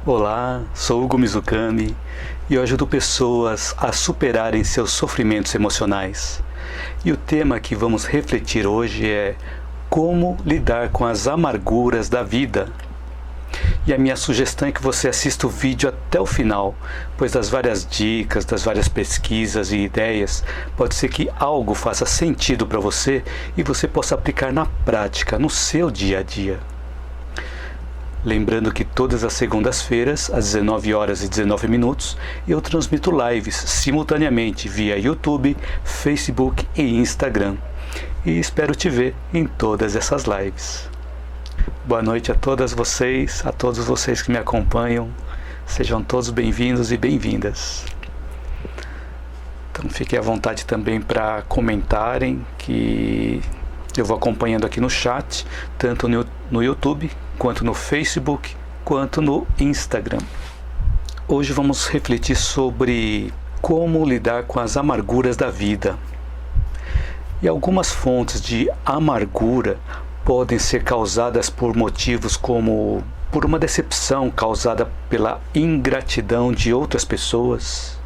Olá, sou Hugo Mizukami e eu ajudo pessoas a superarem seus sofrimentos emocionais. E o tema que vamos refletir hoje é como lidar com as amarguras da vida. E a minha sugestão é que você assista o vídeo até o final, pois das várias dicas, das várias pesquisas e ideias, pode ser que algo faça sentido para você e você possa aplicar na prática, no seu dia a dia. Lembrando que todas as segundas-feiras, às 19h19, eu transmito lives simultaneamente via YouTube, Facebook e Instagram. E espero te ver em todas essas lives. Boa noite a todas vocês, a todos vocês que me acompanham. Sejam todos bem-vindos e bem-vindas. Então fiquem à vontade também para comentarem, que eu vou acompanhando aqui no chat, tanto no YouTube, quanto no Facebook, quanto no Instagram. Hoje vamos refletir sobre como lidar com as amarguras da vida. E algumas fontes de amargura podem ser causadas por motivos como por uma decepção causada pela ingratidão de outras pessoas,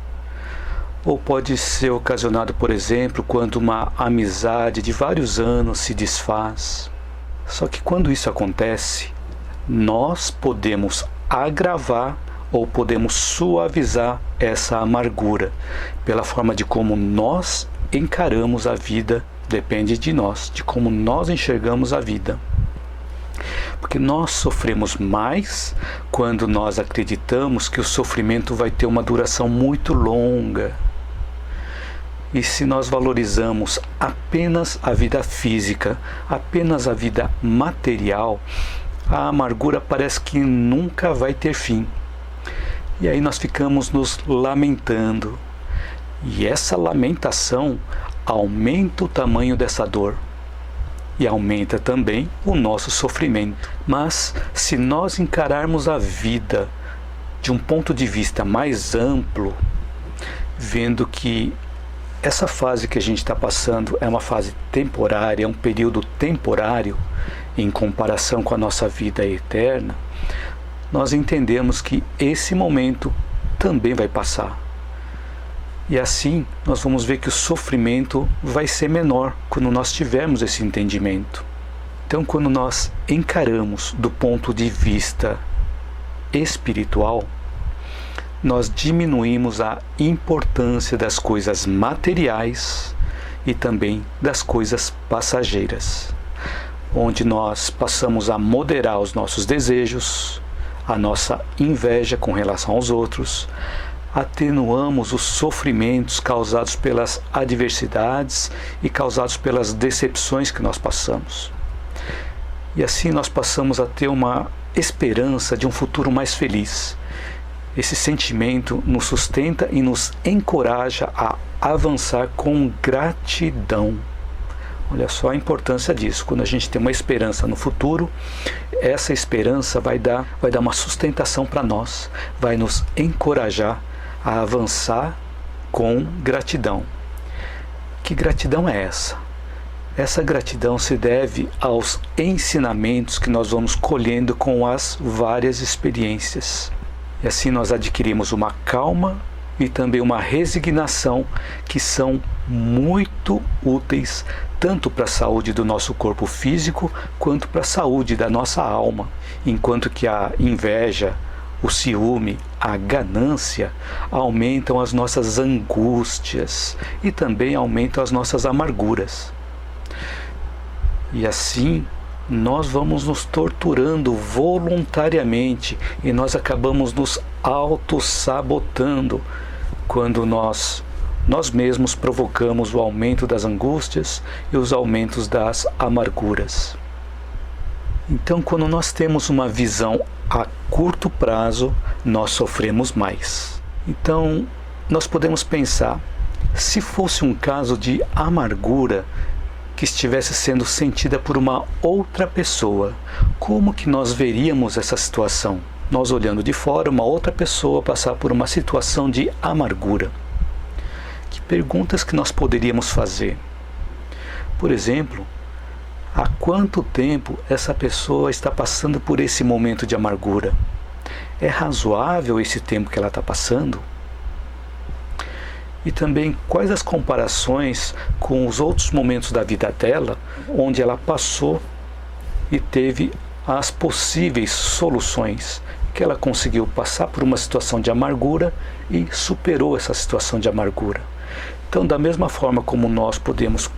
ou pode ser ocasionado, por exemplo, quando uma amizade de vários anos se desfaz. Só que quando isso acontece, nós podemos agravar ou podemos suavizar essa amargura pela forma de como nós encaramos a vida. Depende de nós, de como nós enxergamos a vida. Porque nós sofremos mais quando nós acreditamos que o sofrimento vai ter uma duração muito longa. E se nós valorizamos apenas a vida física, apenas a vida material, a amargura parece que nunca vai ter fim. E aí nós ficamos nos lamentando. E essa lamentação aumenta o tamanho dessa dor. E aumenta também o nosso sofrimento. Mas se nós encararmos a vida de um ponto de vista mais amplo, vendo que essa fase que a gente está passando é uma fase temporária, é um período temporário em comparação com a nossa vida eterna, nós entendemos que esse momento também vai passar. E assim nós vamos ver que o sofrimento vai ser menor quando nós tivermos esse entendimento. Então, quando nós encaramos do ponto de vista espiritual, nós diminuímos a importância das coisas materiais e também das coisas passageiras, onde nós passamos a moderar os nossos desejos, a nossa inveja com relação aos outros, atenuamos os sofrimentos causados pelas adversidades e causados pelas decepções que nós passamos. E assim nós passamos a ter uma esperança de um futuro mais feliz. Esse sentimento nos sustenta e nos encoraja a avançar com gratidão. Olha só a importância disso. Quando a gente tem uma esperança no futuro, essa esperança vai dar uma sustentação para nós, vai nos encorajar a avançar com gratidão. Que gratidão é essa? Essa gratidão se deve aos ensinamentos que nós vamos colhendo com as várias experiências. E assim nós adquirimos uma calma e também uma resignação que são muito úteis tanto para a saúde do nosso corpo físico quanto para a saúde da nossa alma. Enquanto que a inveja, o ciúme, a ganância aumentam as nossas angústias e também aumentam as nossas amarguras. E assim nós vamos nos torturando voluntariamente e nós acabamos nos auto-sabotando quando nós mesmos provocamos o aumento das angústias e os aumentos das amarguras. Então, quando nós temos uma visão a curto prazo, nós sofremos mais. Então, nós podemos pensar, se fosse um caso de amargura que estivesse sendo sentida por uma outra pessoa, como que nós veríamos essa situação? Nós olhando de fora, uma outra pessoa passar por uma situação de amargura. Que perguntas que nós poderíamos fazer? Por exemplo, há quanto tempo essa pessoa está passando por esse momento de amargura? É razoável esse tempo que ela está passando? E também quais as comparações com os outros momentos da vida dela, onde ela passou e teve as possíveis soluções, que ela conseguiu passar por uma situação de amargura e superou essa situação de amargura. Então, da mesma forma como nós podemos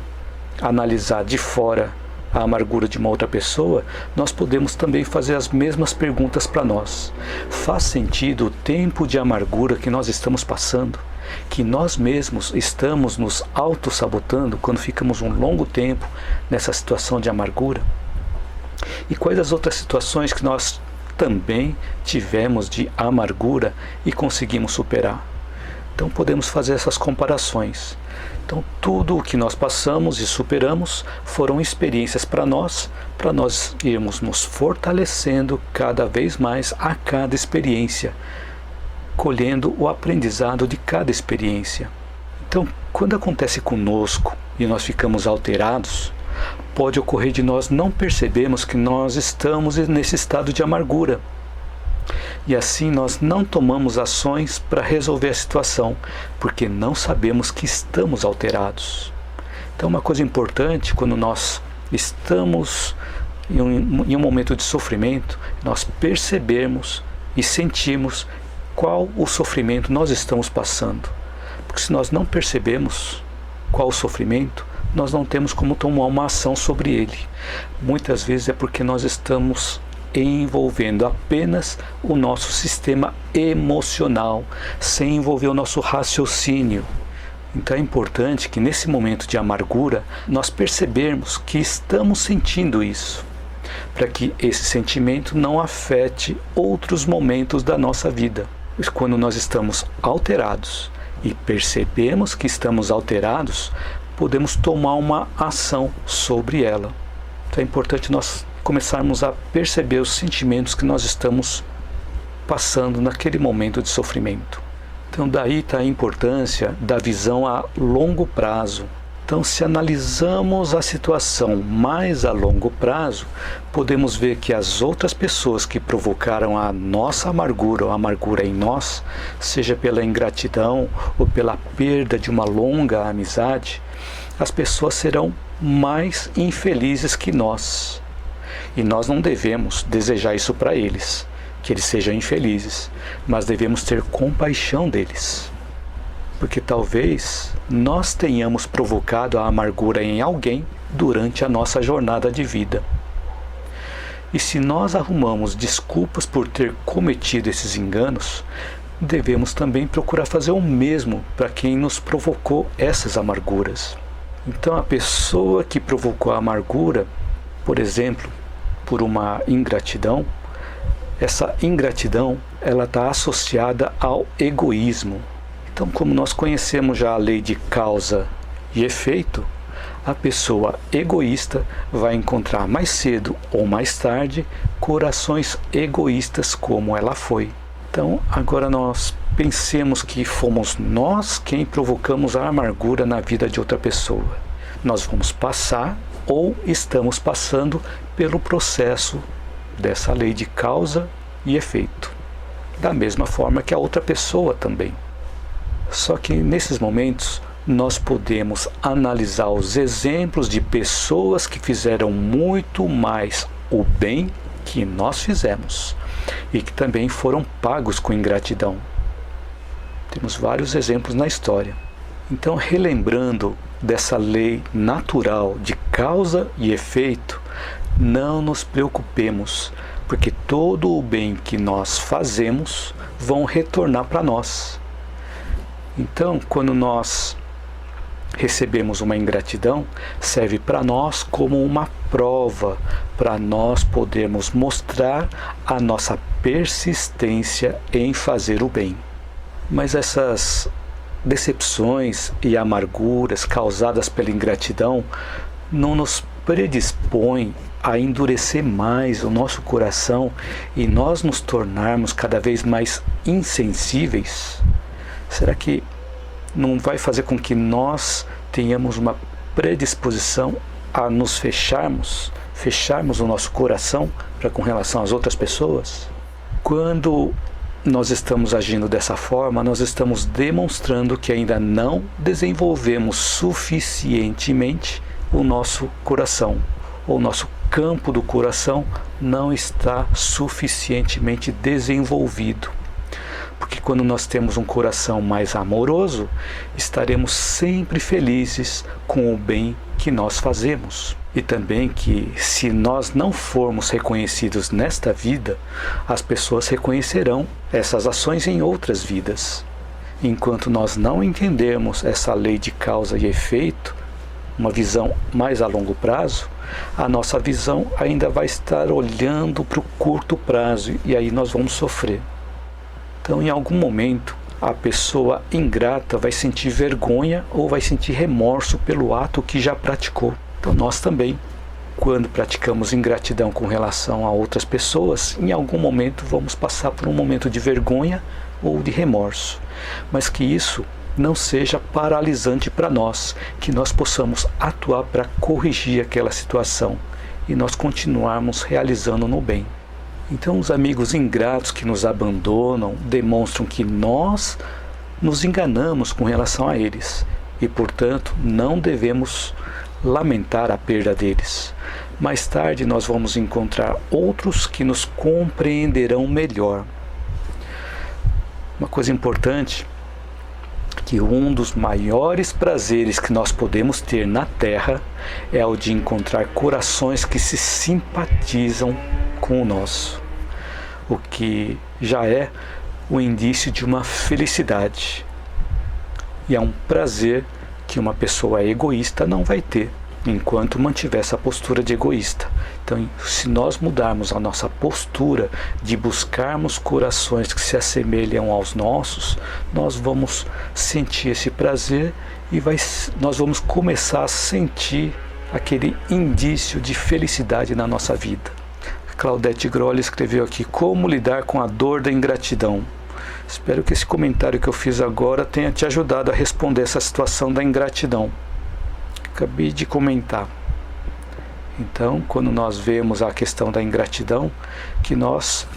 analisar de fora a amargura de uma outra pessoa, nós podemos também fazer as mesmas perguntas para nós. Faz sentido o tempo de amargura que nós estamos passando? Que nós mesmos estamos nos auto-sabotando quando ficamos um longo tempo nessa situação de amargura? E quais as outras situações que nós também tivemos de amargura e conseguimos superar? Então podemos fazer essas comparações. Então tudo o que nós passamos e superamos foram experiências para nós irmos nos fortalecendo cada vez mais a cada experiência, colhendo o aprendizado de cada experiência. Então, quando acontece conosco e nós ficamos alterados, pode ocorrer de nós não percebermos que nós estamos nesse estado de amargura. E assim nós não tomamos ações para resolver a situação, porque não sabemos que estamos alterados. Então, uma coisa importante, quando nós estamos em um momento de sofrimento, nós percebermos e sentirmos qual o sofrimento nós estamos passando. Porque se nós não percebemos qual o sofrimento, nós não temos como tomar uma ação sobre ele. Muitas vezes é porque nós estamos envolvendo apenas o nosso sistema emocional, sem envolver o nosso raciocínio. Então é importante que nesse momento de amargura, nós percebermos que estamos sentindo isso, para que esse sentimento não afete outros momentos da nossa vida. Pois quando nós estamos alterados e percebemos que estamos alterados, podemos tomar uma ação sobre ela. Então é importante nós começarmos a perceber os sentimentos que nós estamos passando naquele momento de sofrimento. Então daí está a importância da visão a longo prazo. Então, se analisamos a situação mais a longo prazo, podemos ver que as outras pessoas que provocaram a nossa amargura ou a amargura em nós, seja pela ingratidão ou pela perda de uma longa amizade, as pessoas serão mais infelizes que nós. E nós não devemos desejar isso para eles, que eles sejam infelizes, mas devemos ter compaixão deles. Porque talvez nós tenhamos provocado a amargura em alguém durante a nossa jornada de vida. E se nós arrumamos desculpas por ter cometido esses enganos, devemos também procurar fazer o mesmo para quem nos provocou essas amarguras. Então a pessoa que provocou a amargura, por exemplo, por uma ingratidão, essa ingratidão ela está associada ao egoísmo. Então, como nós conhecemos já a lei de causa e efeito, a pessoa egoísta vai encontrar mais cedo ou mais tarde corações egoístas como ela foi. Então, agora nós pensemos que fomos nós quem provocamos a amargura na vida de outra pessoa. Nós vamos passar ou estamos passando pelo processo dessa lei de causa e efeito. Da mesma forma que a outra pessoa também. Só que nesses momentos nós podemos analisar os exemplos de pessoas que fizeram muito mais o bem que nós fizemos e que também foram pagos com ingratidão. Temos vários exemplos na história. Então, relembrando dessa lei natural de causa e efeito, não nos preocupemos, porque todo o bem que nós fazemos vão retornar para nós. Então, quando nós recebemos uma ingratidão, serve para nós como uma prova, para nós podermos mostrar a nossa persistência em fazer o bem. Mas essas decepções e amarguras causadas pela ingratidão não nos predispõem a endurecer mais o nosso coração e nós nos tornarmos cada vez mais insensíveis? Será que não vai fazer com que nós tenhamos uma predisposição a nos fecharmos o nosso coração com relação às outras pessoas? Quando nós estamos agindo dessa forma, nós estamos demonstrando que ainda não desenvolvemos suficientemente o nosso coração, ou o nosso campo do coração não está suficientemente desenvolvido. Porque quando nós temos um coração mais amoroso, estaremos sempre felizes com o bem que nós fazemos. E também que se nós não formos reconhecidos nesta vida, as pessoas reconhecerão essas ações em outras vidas. Enquanto nós não entendermos essa lei de causa e efeito, uma visão mais a longo prazo, a nossa visão ainda vai estar olhando para o curto prazo e aí nós vamos sofrer. Então, em algum momento, a pessoa ingrata vai sentir vergonha ou vai sentir remorso pelo ato que já praticou. Então, nós também, quando praticamos ingratidão com relação a outras pessoas, em algum momento vamos passar por um momento de vergonha ou de remorso. Mas que isso não seja paralisante para nós, que nós possamos atuar para corrigir aquela situação e nós continuarmos realizando no bem. Então, os amigos ingratos que nos abandonam demonstram que nós nos enganamos com relação a eles e, portanto, não devemos lamentar a perda deles. Mais tarde, nós vamos encontrar outros que nos compreenderão melhor. Uma coisa importante é que um dos maiores prazeres que nós podemos ter na Terra é o de encontrar corações que se simpatizam com o nosso, o que já é o indício de uma felicidade. E é um prazer que uma pessoa egoísta não vai ter, enquanto mantiver essa postura de egoísta. Então, se nós mudarmos a nossa postura de buscarmos corações que se assemelham aos nossos, nós vamos sentir esse prazer e nós vamos começar a sentir aquele indício de felicidade na nossa vida. Claudete Grolli escreveu aqui: como lidar com a dor da ingratidão. Espero que esse comentário que eu fiz agora tenha te ajudado a responder essa situação da ingratidão. Acabei de comentar. Então, quando nós vemos a questão da ingratidão, que nós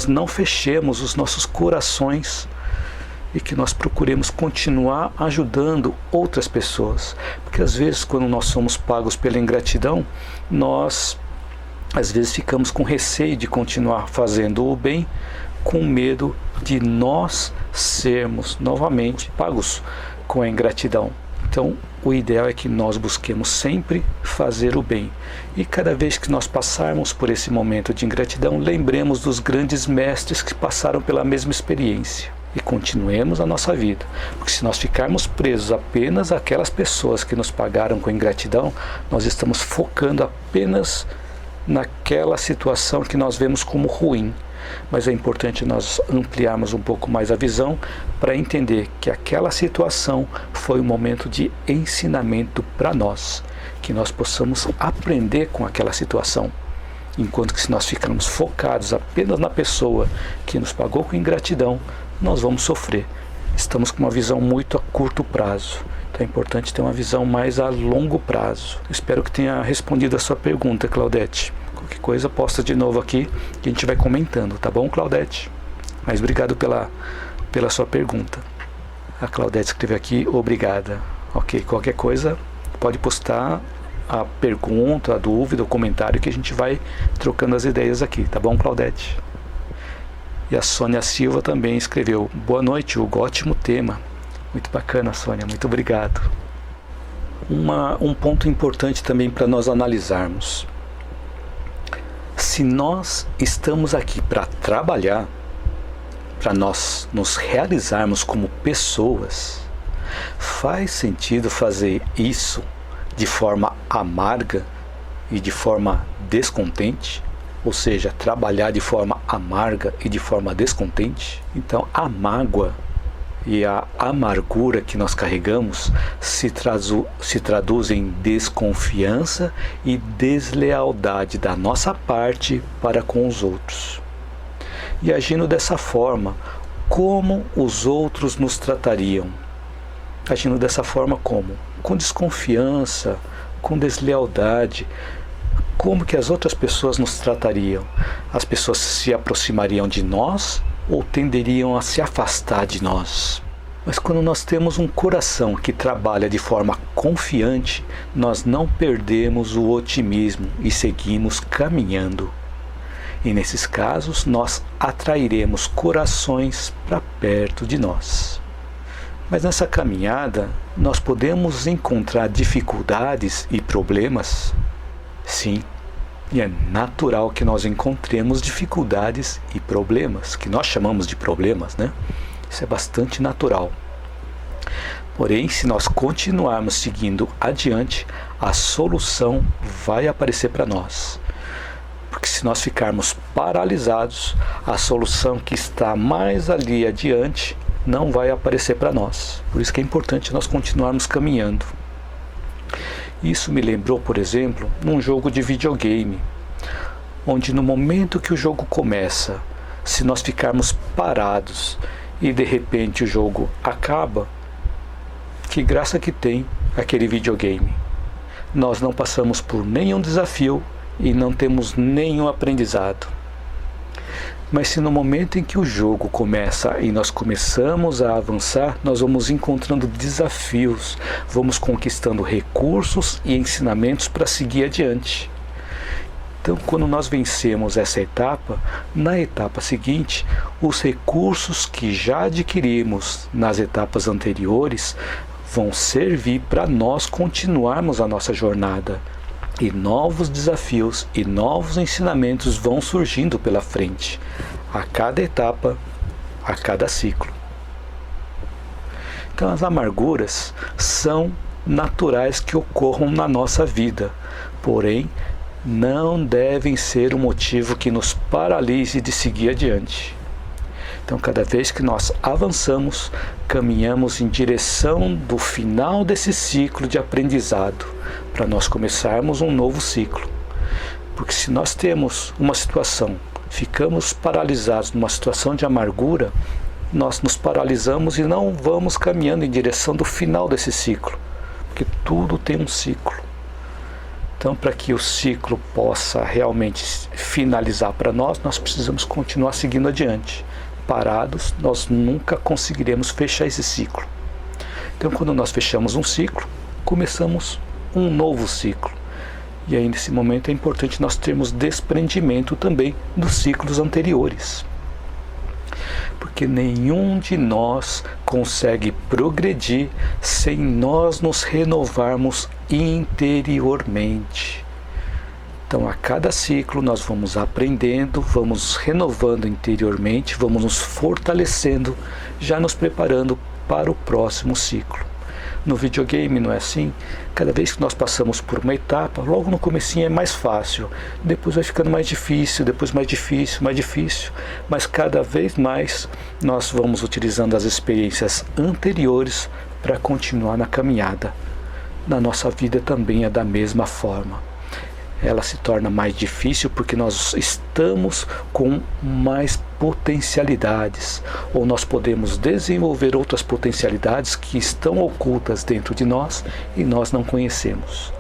não fechemos os nossos corações e que nós procuremos continuar ajudando outras pessoas. Porque às vezes, quando nós somos pagos pela ingratidão, nós às vezes ficamos com receio de continuar fazendo o bem, com medo de nós sermos novamente pagos com a ingratidão. Então, o ideal é que nós busquemos sempre fazer o bem. E cada vez que nós passarmos por esse momento de ingratidão, lembremos dos grandes mestres que passaram pela mesma experiência. E continuemos a nossa vida. Porque se nós ficarmos presos apenas àquelas pessoas que nos pagaram com ingratidão, nós estamos focando apenas naquela situação que nós vemos como ruim. Mas é importante nós ampliarmos um pouco mais a visão para entender que aquela situação foi um momento de ensinamento para nós, que nós possamos aprender com aquela situação. Enquanto que se nós ficarmos focados apenas na pessoa que nos pagou com ingratidão, nós vamos sofrer. Estamos com uma visão muito a curto prazo. Então é importante ter uma visão mais a longo prazo. Espero que tenha respondido a sua pergunta, Claudete. Qualquer coisa, posta de novo aqui que a gente vai comentando, tá bom, Claudete? Mas obrigado pela sua pergunta. A Claudete escreveu aqui: obrigada. Ok, qualquer coisa pode postar a pergunta, a dúvida, o comentário que a gente vai trocando as ideias aqui, tá bom, Claudete? E a Sônia Silva também escreveu: boa noite, Hugo, ótimo tema. Muito bacana, Sônia, muito obrigado. Um ponto importante também para nós analisarmos. Se nós estamos aqui para trabalhar, para nós nos realizarmos como pessoas, faz sentido fazer isso de forma amarga e de forma descontente? Ou seja, trabalhar de forma amarga e de forma descontente? Então, a mágoa e a amargura que nós carregamos se traduz em desconfiança e deslealdade da nossa parte para com os outros. E agindo dessa forma, como os outros nos tratariam? Agindo dessa forma como? Com desconfiança, com deslealdade. Como que as outras pessoas nos tratariam? As pessoas se aproximariam de nós ou tenderiam a se afastar de nós. Mas quando nós temos um coração que trabalha de forma confiante, nós não perdemos o otimismo e seguimos caminhando. E nesses casos, nós atrairemos corações para perto de nós. Mas nessa caminhada, nós podemos encontrar dificuldades e problemas? Sim, e é natural que nós encontremos dificuldades e problemas, que nós chamamos de problemas, né? Isso é bastante natural. Porém, se nós continuarmos seguindo adiante, a solução vai aparecer para nós. Porque se nós ficarmos paralisados, a solução que está mais ali adiante não vai aparecer para nós. Por isso que é importante nós continuarmos caminhando. Isso me lembrou, por exemplo, num jogo de videogame, onde no momento que o jogo começa, se nós ficarmos parados e de repente o jogo acaba, que graça que tem aquele videogame. Nós não passamos por nenhum desafio e não temos nenhum aprendizado. Mas se no momento em que o jogo começa e nós começamos a avançar, nós vamos encontrando desafios, vamos conquistando recursos e ensinamentos para seguir adiante. Então, quando nós vencemos essa etapa, na etapa seguinte, os recursos que já adquirimos nas etapas anteriores vão servir para nós continuarmos a nossa jornada. E novos desafios e novos ensinamentos vão surgindo pela frente, a cada etapa, a cada ciclo. Então as amarguras são naturais que ocorram na nossa vida, porém não devem ser um motivo que nos paralise de seguir adiante. Então, cada vez que nós avançamos, caminhamos em direção do final desse ciclo de aprendizado, para nós começarmos um novo ciclo. Porque se nós temos uma situação, ficamos paralisados numa situação de amargura, nós nos paralisamos e não vamos caminhando em direção do final desse ciclo, porque tudo tem um ciclo. Então, para que o ciclo possa realmente finalizar para nós, nós precisamos continuar seguindo adiante. Parados, nós nunca conseguiremos fechar esse ciclo. Então, quando nós fechamos um ciclo, começamos um novo ciclo. E aí, nesse momento, é importante nós termos desprendimento também dos ciclos anteriores. Porque nenhum de nós consegue progredir sem nós nos renovarmos interiormente. Então, a cada ciclo nós vamos aprendendo, vamos renovando interiormente, vamos nos fortalecendo, já nos preparando para o próximo ciclo. No videogame não é assim? Cada vez que nós passamos por uma etapa, logo no comecinho é mais fácil, depois vai ficando mais difícil, depois mais difícil, mas cada vez mais nós vamos utilizando as experiências anteriores para continuar na caminhada. Na nossa vida também é da mesma forma. Ela se torna mais difícil porque nós estamos com mais potencialidades, ou nós podemos desenvolver outras potencialidades que estão ocultas dentro de nós e nós não conhecemos.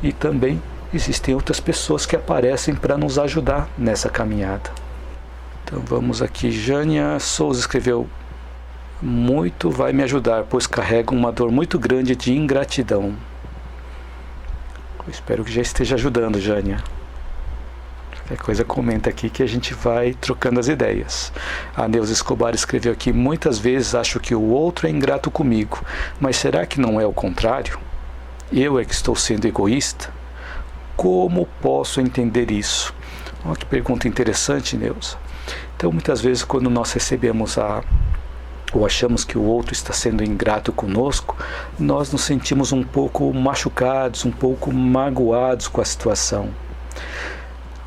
E também existem outras pessoas que aparecem para nos ajudar nessa caminhada. Então vamos aqui, Jânia Souza escreveu: muito vai me ajudar, pois carrego uma dor muito grande de ingratidão. Eu espero que já esteja ajudando, Jânia. Qualquer coisa comenta aqui que a gente vai trocando as ideias. A Neuza Escobar escreveu aqui: muitas vezes acho que o outro é ingrato comigo, mas será que não é o contrário? Eu é que estou sendo egoísta? Como posso entender isso? Olha que pergunta interessante, Neuza. Então, muitas vezes quando nós recebemos ou achamos que o outro está sendo ingrato conosco, nós nos sentimos um pouco machucados, um pouco magoados com a situação.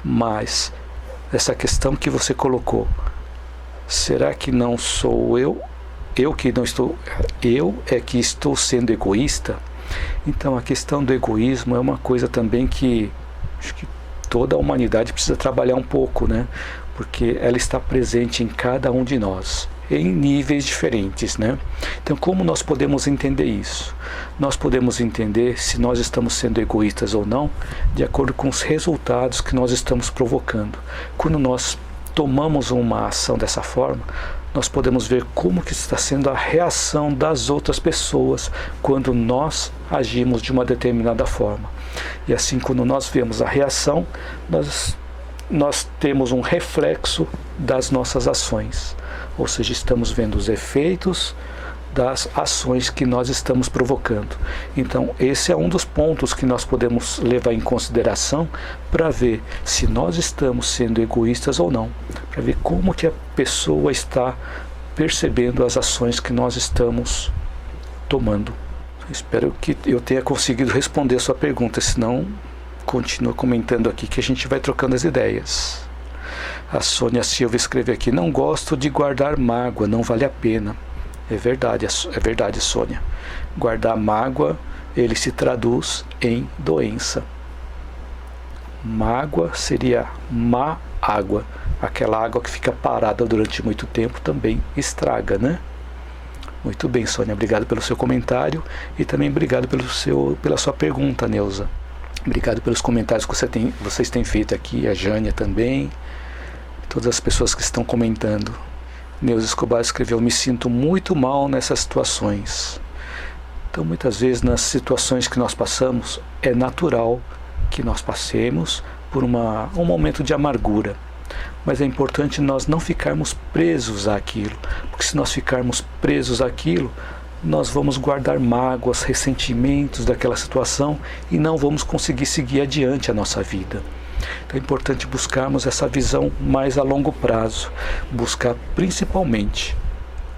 Mas essa questão que você colocou, será que não sou eu é que estou sendo egoísta? Então a questão do egoísmo é uma coisa também que acho que toda a humanidade precisa trabalhar um pouco, né? Porque ela está presente em cada um de nós, em níveis diferentes, né? Então, como nós podemos entender isso? Nós podemos entender se nós estamos sendo egoístas ou não, de acordo com os resultados que nós estamos provocando. Quando nós tomamos uma ação dessa forma, nós podemos ver como que está sendo a reação das outras pessoas quando nós agimos de uma determinada forma. E assim, quando nós vemos a reação, nós temos um reflexo das nossas ações. Ou seja, estamos vendo os efeitos das ações que nós estamos provocando. Então, esse é um dos pontos que nós podemos levar em consideração para ver se nós estamos sendo egoístas ou não, para ver como que a pessoa está percebendo as ações que nós estamos tomando. Espero que eu tenha conseguido responder a sua pergunta, senão continua comentando aqui que a gente vai trocando as ideias. A Sônia Silva escreveu aqui: não gosto de guardar mágoa, não vale a pena. É verdade, Sônia. Guardar mágoa, ele se traduz em doença. Mágoa seria má água. Aquela água que fica parada durante muito tempo também estraga, né? Muito bem, Sônia. Obrigado pelo seu comentário e também obrigado pela sua pergunta, Neuza. Obrigado pelos comentários que vocês têm feito aqui, a Jânia também, todas as pessoas que estão comentando. Neuza Escobar escreveu: me sinto muito mal nessas situações. Então, muitas vezes, nas situações que nós passamos, é natural que nós passemos por um momento de amargura. Mas é importante nós não ficarmos presos àquilo, porque se nós ficarmos presos àquilo, nós vamos guardar mágoas, ressentimentos daquela situação e não vamos conseguir seguir adiante a nossa vida. Então é importante buscarmos essa visão mais a longo prazo, buscar principalmente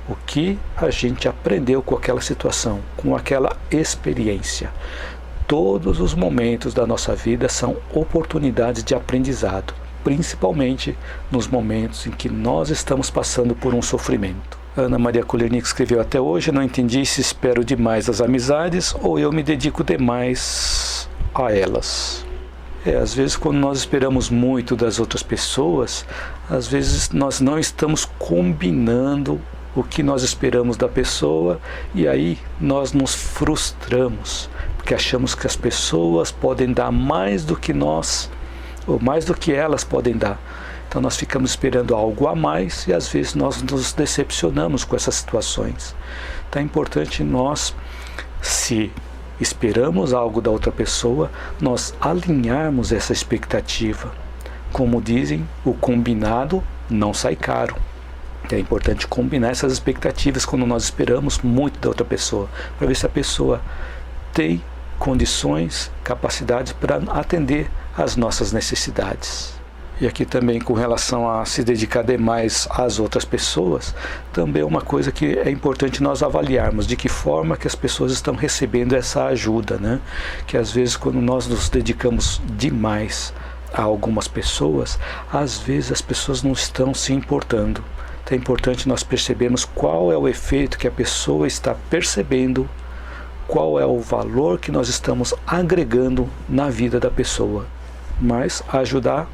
o que a gente aprendeu com aquela situação, com aquela experiência. Todos os momentos da nossa vida são oportunidades de aprendizado, principalmente nos momentos em que nós estamos passando por um sofrimento. Ana Maria Kolernik escreveu: até hoje não entendi se espero demais as amizades ou eu me dedico demais a elas. Às vezes, quando nós esperamos muito das outras pessoas, às vezes nós não estamos combinando o que nós esperamos da pessoa e aí nós nos frustramos, porque achamos que as pessoas podem dar mais do que nós, ou mais do que elas podem dar. Então nós ficamos esperando algo a mais e às vezes nós nos decepcionamos com essas situações. Então é importante nós, se esperamos algo da outra pessoa, nós alinharmos essa expectativa. Como dizem, o combinado não sai caro. É importante combinar essas expectativas quando nós esperamos muito da outra pessoa, para ver se a pessoa tem condições, capacidades para atender às nossas necessidades. E aqui também, com relação a se dedicar demais às outras pessoas, também é uma coisa que é importante nós avaliarmos, de que forma que as pessoas estão recebendo essa ajuda, né? Que às vezes, quando nós nos dedicamos demais a algumas pessoas, às vezes as pessoas não estão se importando. Então é importante nós percebermos qual é o efeito que a pessoa está percebendo, qual é o valor que nós estamos agregando na vida da pessoa. Mas ajudar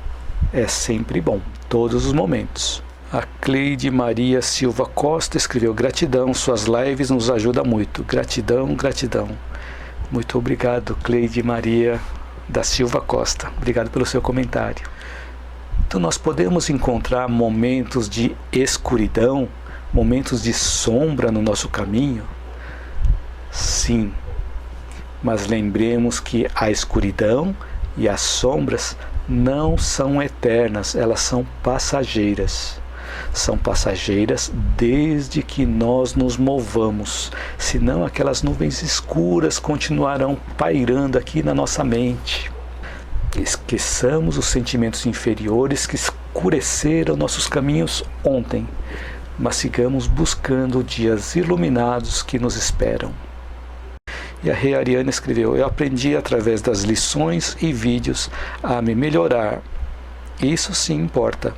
é sempre bom, todos os momentos. A Cleide Maria Silva Costa escreveu: gratidão, suas lives nos ajudam muito. Gratidão, gratidão. Muito obrigado, Cleide Maria da Silva Costa. Obrigado pelo seu comentário. Então nós podemos encontrar momentos de escuridão, momentos de sombra no nosso caminho? Sim, mas lembremos que a escuridão e as sombras não são eternas, elas são passageiras. São passageiras desde que nós nos movamos, senão aquelas nuvens escuras continuarão pairando aqui na nossa mente. Esqueçamos os sentimentos inferiores que escureceram nossos caminhos ontem, mas sigamos buscando dias iluminados que nos esperam. E a Rei Ariana escreveu: eu aprendi através das lições e vídeos a me melhorar. Isso sim importa.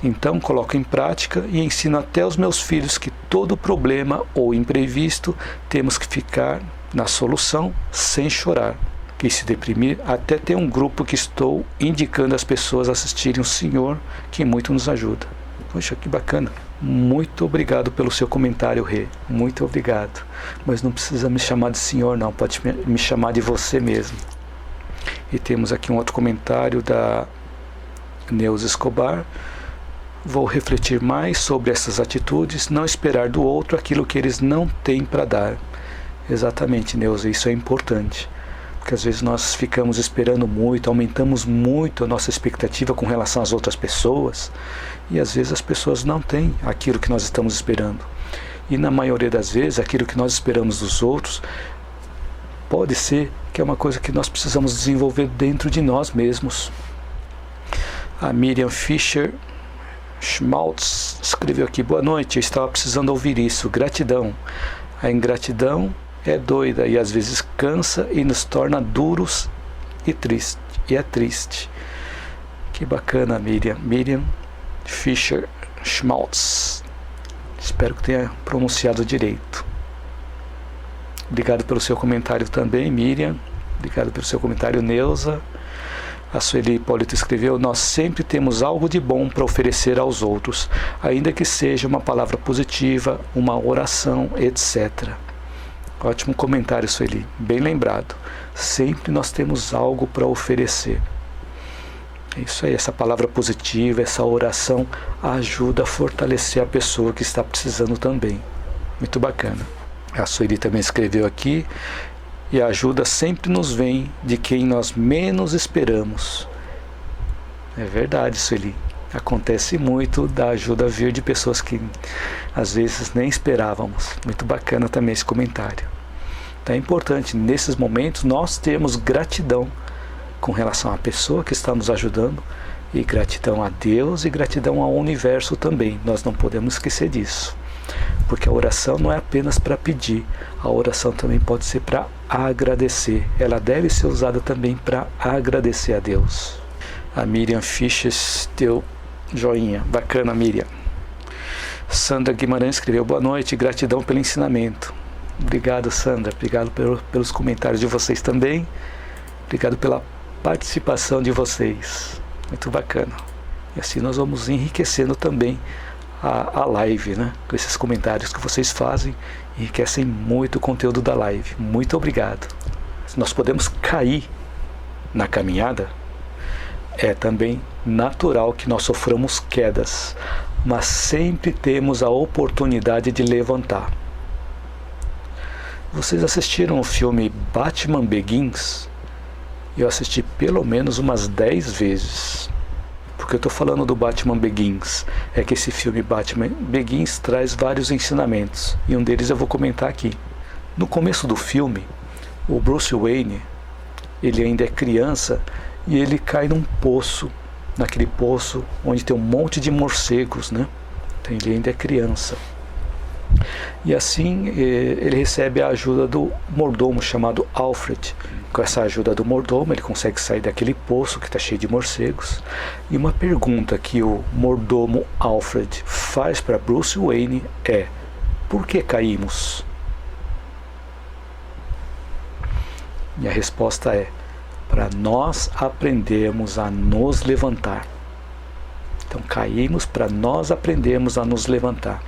Então coloco em prática e ensino até os meus filhos que todo problema ou imprevisto temos que ficar na solução sem chorar e se deprimir, até ter um grupo que estou indicando às pessoas assistirem o Senhor, que muito nos ajuda. Poxa, que bacana. Muito obrigado pelo seu comentário, Rê. Muito obrigado. Mas não precisa me chamar de senhor, não. Pode me chamar de você mesmo. E temos aqui um outro comentário da Neuza Escobar. Vou refletir mais sobre essas atitudes, não esperar do outro aquilo que eles não têm para dar. Exatamente, Neuza, isso é importante. Porque às vezes nós ficamos esperando muito, aumentamos muito a nossa expectativa com relação às outras pessoas, e às vezes as pessoas não têm aquilo que nós estamos esperando. E na maioria das vezes, aquilo que nós esperamos dos outros, pode ser que é uma coisa que nós precisamos desenvolver dentro de nós mesmos. A Miriam Fischer Schmaltz escreveu aqui: boa noite, eu estava precisando ouvir isso, gratidão. A ingratidão é doida e às vezes cansa e nos torna duros e triste. E é triste. Que bacana, Miriam. Miriam Fischer Schmaltz. Espero que tenha pronunciado direito. Obrigado pelo seu comentário também, Miriam. Obrigado pelo seu comentário, Neuza. A Sueli Hipólito escreveu: nós sempre temos algo de bom para oferecer aos outros, ainda que seja uma palavra positiva, uma oração, etc. Ótimo comentário, Sueli. Bem lembrado. Sempre nós temos algo para oferecer. É isso aí, essa palavra positiva, essa oração ajuda a fortalecer a pessoa que está precisando também. Muito bacana. A Sueli também escreveu aqui: e a ajuda sempre nos vem de quem nós menos esperamos. É verdade, Sueli. Acontece muito da ajuda vir de pessoas que às vezes nem esperávamos. Muito bacana também esse comentário. Então é importante, nesses momentos, nós termos gratidão com relação à pessoa que está nos ajudando, e gratidão a Deus e gratidão ao universo também. Nós não podemos esquecer disso. Porque a oração não é apenas para pedir, a oração também pode ser para agradecer. Ela deve ser usada também para agradecer a Deus. A Miriam Fischer deu joinha. Bacana, Miriam. Sandra Guimarães escreveu: boa noite, gratidão pelo ensinamento. Obrigado, Sandra. Obrigado pelos comentários de vocês também. Obrigado pela participação de vocês. Muito bacana. E assim nós vamos enriquecendo também a live, né? Com esses comentários que vocês fazem, enriquecem muito o conteúdo da live. Muito obrigado. Nós podemos cair na caminhada, é também natural que nós soframos quedas, mas sempre temos a oportunidade de levantar. Vocês assistiram o filme Batman Begins? Eu assisti pelo menos umas 10 vezes. Porque eu estou falando do Batman Begins, é que esse filme Batman Begins traz vários ensinamentos, e um deles eu vou comentar aqui. No começo do filme, o Bruce Wayne, ele ainda é criança, e ele cai num poço, naquele poço onde tem um monte de morcegos, né? Então ele ainda é criança. E assim ele recebe a ajuda do mordomo chamado Alfred. Com essa ajuda do mordomo, ele consegue sair daquele poço que está cheio de morcegos. E uma pergunta que o mordomo Alfred faz para Bruce Wayne é: por que caímos? E a resposta é: para nós aprendermos a nos levantar. Então caímos para nós aprendermos a nos levantar.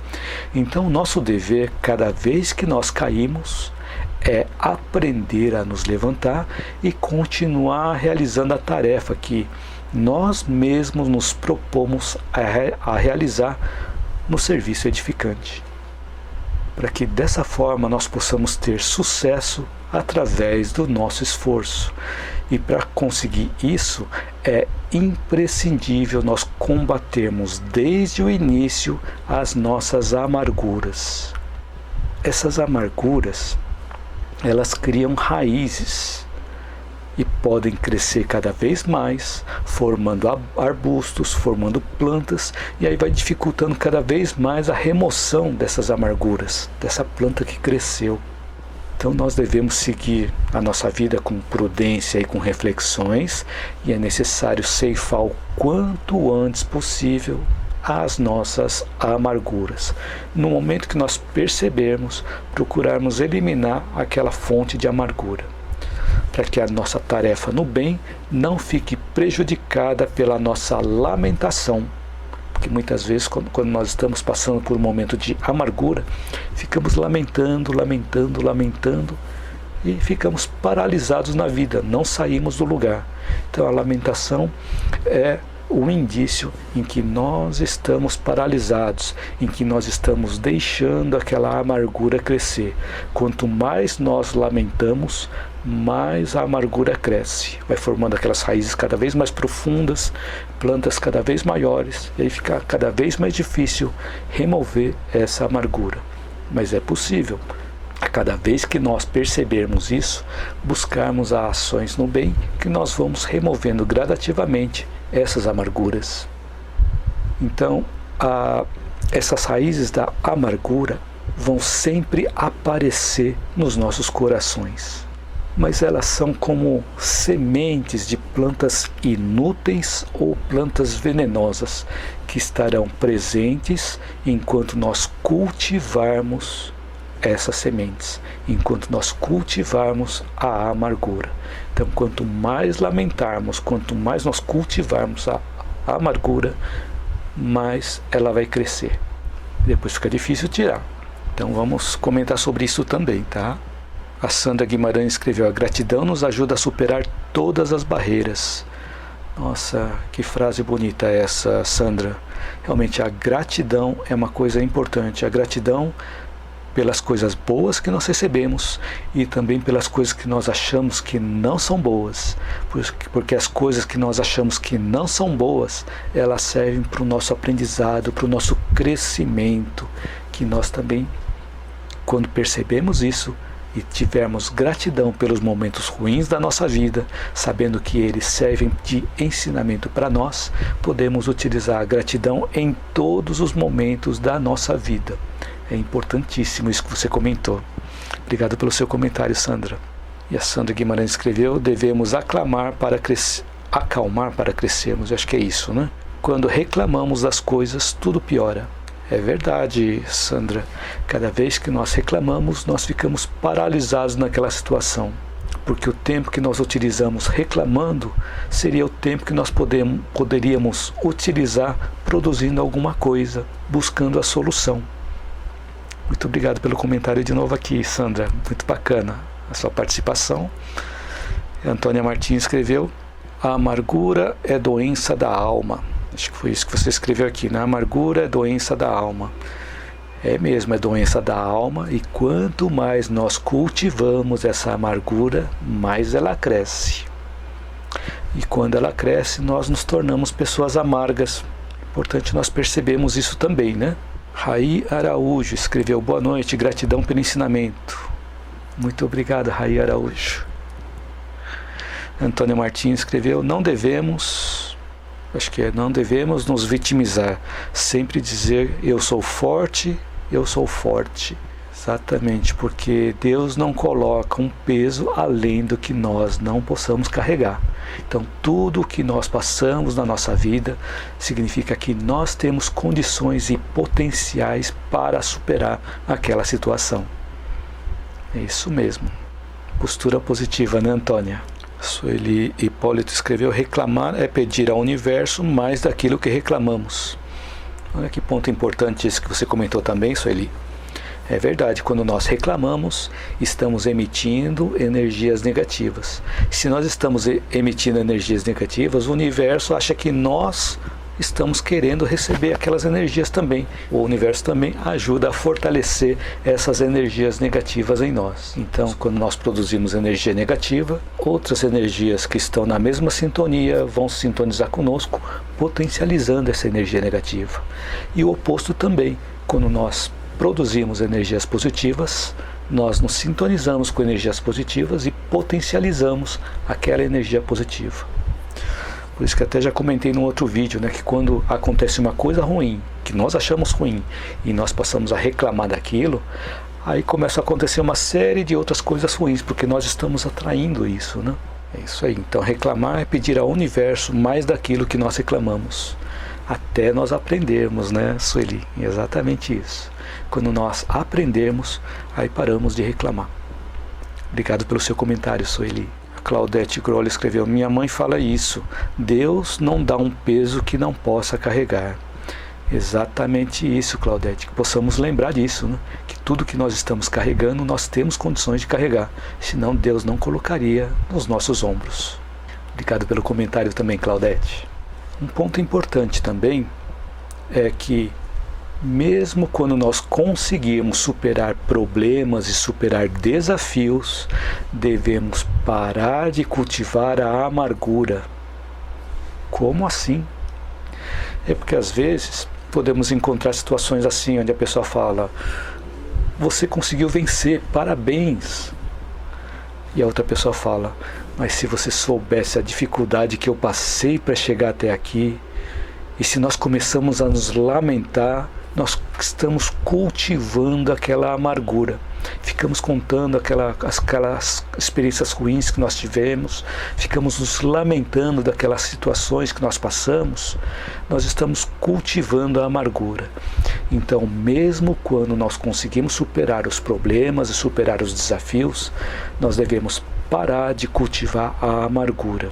Então o nosso dever, cada vez que nós caímos, é aprender a nos levantar e continuar realizando a tarefa que nós mesmos nos propomos a realizar no serviço edificante. Para que dessa forma nós possamos ter sucesso através do nosso esforço. E para conseguir isso, é imprescindível nós combatermos desde o início as nossas amarguras. Essas amarguras, elas criam raízes e podem crescer cada vez mais, formando arbustos, formando plantas, e aí vai dificultando cada vez mais a remoção dessas amarguras, dessa planta que cresceu. Então nós devemos seguir a nossa vida com prudência e com reflexões, e é necessário ceifar o quanto antes possível as nossas amarguras. No momento que nós percebermos, procurarmos eliminar aquela fonte de amargura, para que a nossa tarefa no bem não fique prejudicada pela nossa lamentação. Porque muitas vezes, quando nós estamos passando por um momento de amargura, ficamos lamentando, e ficamos paralisados na vida, não saímos do lugar. Então a lamentação é um indício em que nós estamos paralisados, em que nós estamos deixando aquela amargura crescer. Quanto mais nós lamentamos, mais a amargura cresce. Vai formando aquelas raízes cada vez mais profundas, plantas cada vez maiores, e aí fica cada vez mais difícil remover essa amargura. Mas é possível. A cada vez que nós percebermos isso, buscarmos as ações no bem, que nós vamos removendo gradativamente essas amarguras. Então, essas raízes da amargura vão sempre aparecer nos nossos corações. Mas elas são como sementes de plantas inúteis ou plantas venenosas que estarão presentes enquanto nós cultivarmos essas sementes, enquanto nós cultivarmos a amargura. Então, quanto mais lamentarmos, quanto mais nós cultivarmos a amargura, mais ela vai crescer. Depois fica difícil tirar. Então vamos comentar sobre isso também, tá? A Sandra Guimarães escreveu: a gratidão nos ajuda a superar todas as barreiras. Nossa, que frase bonita essa, Sandra. Realmente a gratidão é uma coisa importante. A gratidão pelas coisas boas que nós recebemos e também pelas coisas que nós achamos que não são boas, porque as coisas que nós achamos que não são boas, elas servem para o nosso aprendizado, para o nosso crescimento, que nós também, quando percebemos isso e tivermos gratidão pelos momentos ruins da nossa vida, sabendo que eles servem de ensinamento para nós, podemos utilizar a gratidão em todos os momentos da nossa vida. É importantíssimo isso que você comentou. Obrigado pelo seu comentário, Sandra. E a Sandra Guimarães escreveu: devemos acalmar para crescermos. Eu acho que é isso, né? Quando reclamamos das coisas, tudo piora. É verdade, Sandra. Cada vez que nós reclamamos, nós ficamos paralisados naquela situação. Porque o tempo que nós utilizamos reclamando seria o tempo que nós poderíamos utilizar produzindo alguma coisa, buscando a solução. Muito obrigado pelo comentário de novo aqui, Sandra. Muito bacana a sua participação. A Antônia Martins escreveu: a amargura é doença da alma. Acho que foi isso que você escreveu aqui, né? A amargura é doença da alma. É mesmo, é doença da alma, e quanto mais nós cultivamos essa amargura, mais ela cresce. E quando ela cresce, nós nos tornamos pessoas amargas. É importante nós percebermos isso também, né? Raí Araújo escreveu: boa noite, gratidão pelo ensinamento. Muito obrigado, Raí Araújo. Antônio Martins escreveu: não devemos nos vitimizar, sempre dizer eu sou forte. Exatamente, porque Deus não coloca um peso além do que nós não possamos carregar. Então, tudo o que nós passamos na nossa vida significa que nós temos condições e potenciais para superar aquela situação. É isso mesmo. Postura positiva, né, Antônia? Sueli Hipólito escreveu: reclamar é pedir ao universo mais daquilo que reclamamos. Olha que ponto importante esse que você comentou também, Sueli. É verdade, quando nós reclamamos, estamos emitindo energias negativas. Se nós estamos emitindo energias negativas, o universo acha que nós estamos querendo receber aquelas energias também. O universo também ajuda a fortalecer essas energias negativas em nós. Então, quando nós produzimos energia negativa, outras energias que estão na mesma sintonia vão se sintonizar conosco, potencializando essa energia negativa. E o oposto também, quando nós produzimos energias positivas, nós nos sintonizamos com energias positivas e potencializamos aquela energia positiva. Por isso que até já comentei num outro vídeo, né, que quando acontece uma coisa ruim, que nós achamos ruim, e nós passamos a reclamar daquilo, aí começa a acontecer uma série de outras coisas ruins, porque nós estamos atraindo isso, né? É isso aí. Então reclamar é pedir ao universo mais daquilo que nós reclamamos. Até nós aprendermos, né, Sueli? Exatamente isso. Quando nós aprendermos, aí paramos de reclamar. Obrigado pelo seu comentário, Sueli. A Claudete Groll escreveu: minha mãe fala isso, Deus não dá um peso que não possa carregar. Exatamente isso, Claudete, que possamos lembrar disso, né? Que tudo que nós estamos carregando, nós temos condições de carregar, senão Deus não colocaria nos nossos ombros. Obrigado pelo comentário também, Claudete. Um ponto importante também é que mesmo quando nós conseguirmos superar problemas e superar desafios, devemos parar de cultivar a amargura. Como assim? É porque às vezes podemos encontrar situações assim, onde a pessoa fala: você conseguiu vencer, parabéns. E a outra pessoa fala: mas se você soubesse a dificuldade que eu passei para chegar até aqui. E se nós começamos a nos lamentar, nós estamos cultivando aquela amargura. Ficamos contando aquelas experiências ruins que nós tivemos, ficamos nos lamentando daquelas situações que nós passamos, nós estamos cultivando a amargura. Então, mesmo quando nós conseguimos superar os problemas e superar os desafios, nós devemos parar de cultivar a amargura.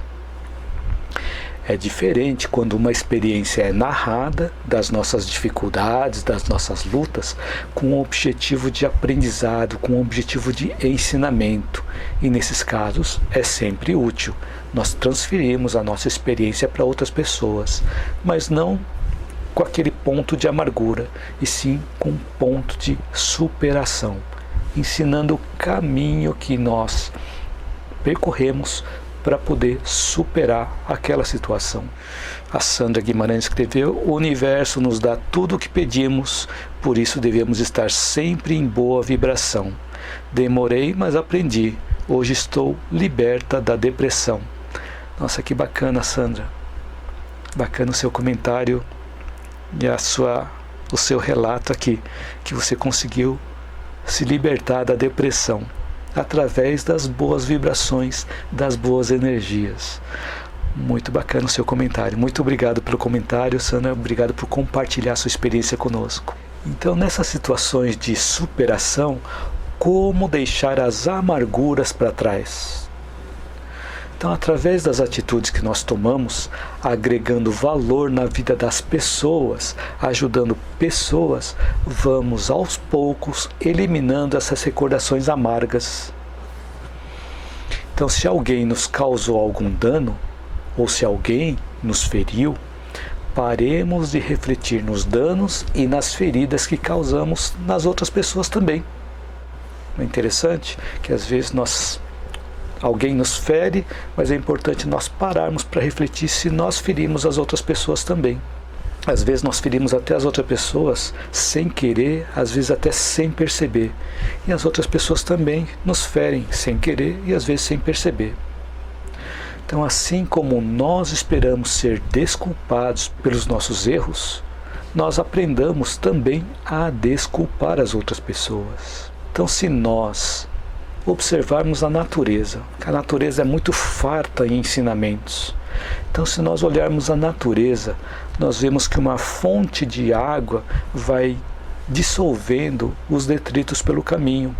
É diferente quando uma experiência é narrada das nossas dificuldades, das nossas lutas, com o objetivo de aprendizado, com o objetivo de ensinamento. E nesses casos é sempre útil. Nós transferimos a nossa experiência para outras pessoas, mas não com aquele ponto de amargura, e sim com um ponto de superação, ensinando o caminho que nós percorremos para poder superar aquela situação. A Sandra Guimarães escreveu: o universo nos dá tudo o que pedimos, por isso devemos estar sempre em boa vibração. Demorei, mas aprendi. Hoje estou liberta da depressão. Nossa, que bacana, Sandra. Bacana o seu comentário e o seu relato aqui, que você conseguiu se libertar da depressão através das boas vibrações, das boas energias. Muito bacana o seu comentário. Muito obrigado pelo comentário, Sandra. Obrigado por compartilhar sua experiência conosco. Então, nessas situações de superação, como deixar as amarguras para trás? Então, através das atitudes que nós tomamos, agregando valor na vida das pessoas, ajudando pessoas, vamos aos poucos eliminando essas recordações amargas. Então, se alguém nos causou algum dano, ou se alguém nos feriu, paremos de refletir nos danos e nas feridas que causamos nas outras pessoas também. É interessante que às vezes alguém nos fere, mas é importante nós pararmos para refletir se nós ferimos as outras pessoas também. Às vezes nós ferimos até as outras pessoas sem querer, às vezes até sem perceber. E as outras pessoas também nos ferem sem querer e às vezes sem perceber. Então, assim como nós esperamos ser desculpados pelos nossos erros, nós aprendamos também a desculpar as outras pessoas. Então, se nós observarmos a natureza é muito farta em ensinamentos. Então, se nós olharmos a natureza, nós vemos que uma fonte de água vai dissolvendo os detritos pelo caminho.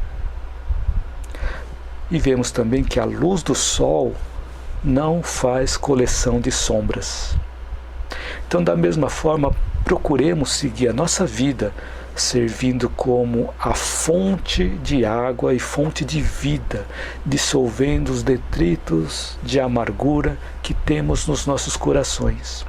E vemos também que a luz do sol não faz coleção de sombras. Então, da mesma forma, procuremos seguir a nossa vida servindo como a fonte de água e fonte de vida, dissolvendo os detritos de amargura que temos nos nossos corações.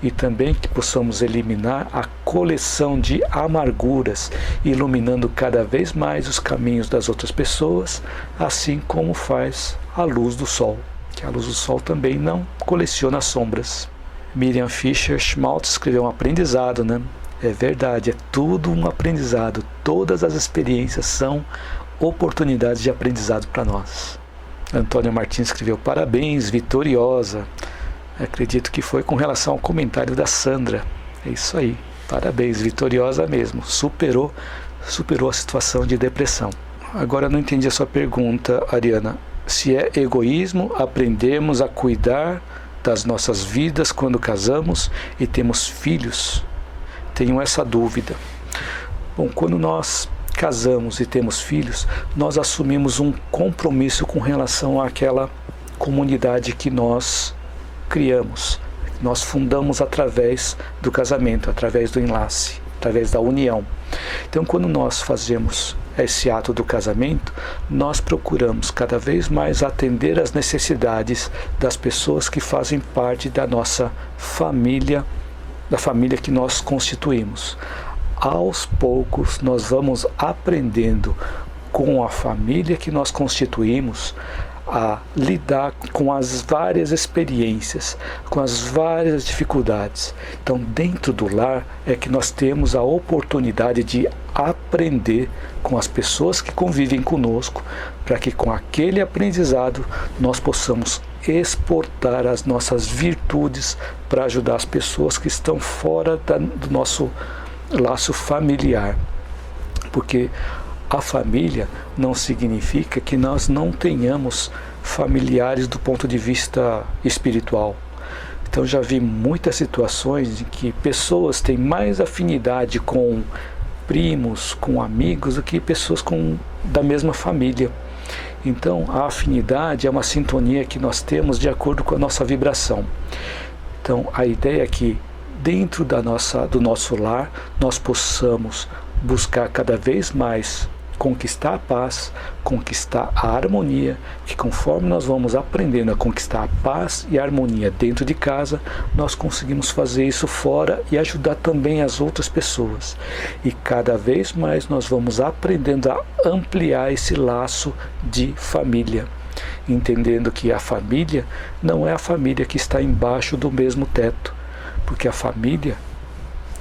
E também que possamos eliminar a coleção de amarguras, iluminando cada vez mais os caminhos das outras pessoas, assim como faz a luz do sol, que a luz do sol também não coleciona sombras. Miriam Fischer Schmaltz escreveu um aprendizado, né? É verdade, é tudo um aprendizado. Todas as experiências são oportunidades de aprendizado para nós. Antônio Martins escreveu: parabéns, vitoriosa. Acredito que foi com relação ao comentário da Sandra. É isso aí, parabéns, vitoriosa mesmo. Superou a situação de depressão. Agora eu não entendi a sua pergunta, Ariana. Se é egoísmo aprendermos a cuidar das nossas vidas quando casamos e temos filhos? Tenho essa dúvida. Bom, quando nós casamos e temos filhos, nós assumimos um compromisso com relação àquela comunidade que nós criamos. Nós fundamos através do casamento, através do enlace. através da união. Então, quando nós fazemos esse ato do casamento, nós procuramos cada vez mais atender às necessidades das pessoas que fazem parte da nossa família, da família que nós constituímos. Aos poucos, nós vamos aprendendo com a família que nós constituímos a lidar com as várias experiências, com as várias dificuldades. Então, dentro do lar é que nós temos a oportunidade de aprender com as pessoas que convivem conosco, para que com aquele aprendizado nós possamos exportar as nossas virtudes para ajudar as pessoas que estão fora do nosso laço familiar. Porque a família não significa que nós não tenhamos familiares do ponto de vista espiritual. Então já vi muitas situações em que pessoas têm mais afinidade com primos, com amigos, do que pessoas da mesma família. Então a afinidade é uma sintonia que nós temos de acordo com a nossa vibração. Então a ideia é que dentro do nosso lar nós possamos buscar cada vez mais conquistar a paz, conquistar a harmonia, que conforme nós vamos aprendendo a conquistar a paz e a harmonia dentro de casa, nós conseguimos fazer isso fora e ajudar também as outras pessoas. E cada vez mais nós vamos aprendendo a ampliar esse laço de família, entendendo que a família não é a família que está embaixo do mesmo teto, porque a família,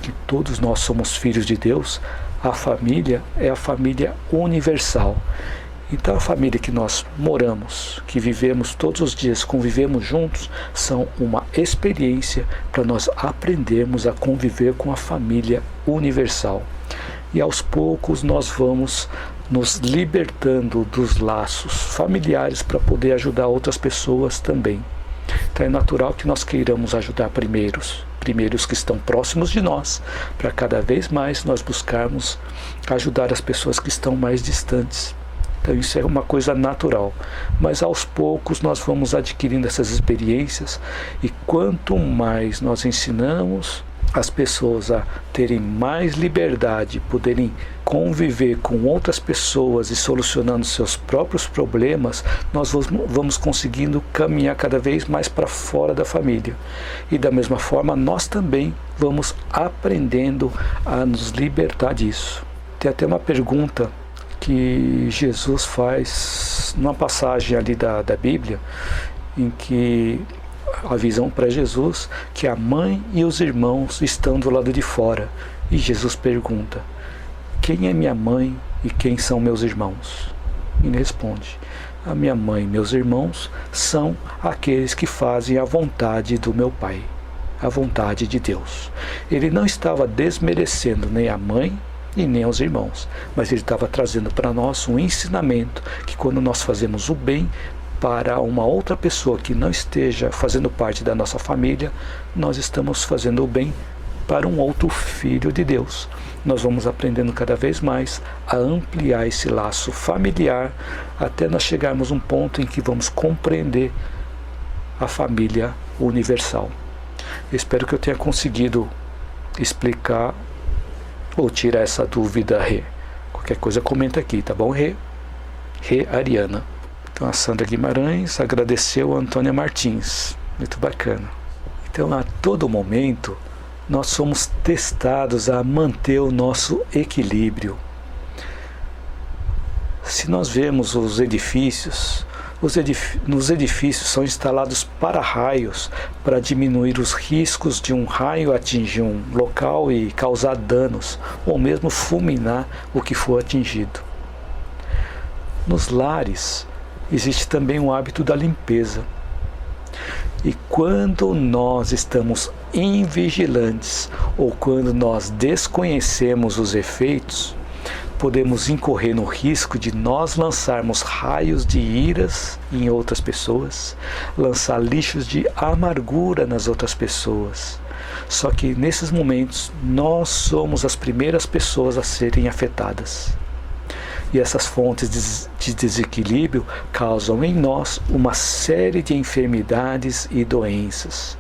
que todos nós somos filhos de Deus, a família é a família universal. Então a família que nós moramos, que vivemos todos os dias, convivemos juntos, são uma experiência para nós aprendermos a conviver com a família universal. E aos poucos nós vamos nos libertando dos laços familiares para poder ajudar outras pessoas também. Então é natural que nós queiramos ajudar primeiro os que estão próximos de nós, para cada vez mais nós buscarmos ajudar as pessoas que estão mais distantes. Então isso é uma coisa natural, mas aos poucos nós vamos adquirindo essas experiências, e quanto mais nós ensinamos as pessoas a terem mais liberdade, poderem conviver com outras pessoas e solucionando seus próprios problemas, nós vamos conseguindo caminhar cada vez mais para fora da família. E da mesma forma, nós também vamos aprendendo a nos libertar disso. Tem até uma pergunta que Jesus faz numa passagem ali da Bíblia, em que avisam para Jesus que a mãe e os irmãos estão do lado de fora. E Jesus pergunta: quem é minha mãe e quem são meus irmãos? E ele responde: a minha mãe e meus irmãos são aqueles que fazem a vontade do meu Pai, a vontade de Deus. Ele não estava desmerecendo nem a mãe e nem aos irmãos, mas ele estava trazendo para nós um ensinamento que quando nós fazemos o bem para uma outra pessoa que não esteja fazendo parte da nossa família, nós estamos fazendo o bem para um outro filho de Deus. Nós vamos aprendendo cada vez mais a ampliar esse laço familiar, até nós chegarmos a um ponto em que vamos compreender a família universal. Eu espero que eu tenha conseguido explicar ou tirar essa dúvida, Rê. Qualquer coisa comenta aqui, tá bom, Rê? Rê Ariana. Então a Sandra Guimarães agradeceu a Antônia Martins. Muito bacana. Então a todo momento nós somos testados a manter o nosso equilíbrio. Se nós vemos os edifícios, nos edifícios são instalados para-raios para diminuir os riscos de um raio atingir um local e causar danos, ou mesmo fulminar o que for atingido. Nos lares existe também o hábito da limpeza. E quando nós estamos invigilantes ou quando nós desconhecemos os efeitos, podemos incorrer no risco de nós lançarmos raios de iras em outras pessoas, lançar lixos de amargura nas outras pessoas. Só que nesses momentos nós somos as primeiras pessoas a serem afetadas. E essas fontes de desequilíbrio causam em nós uma série de enfermidades e doenças.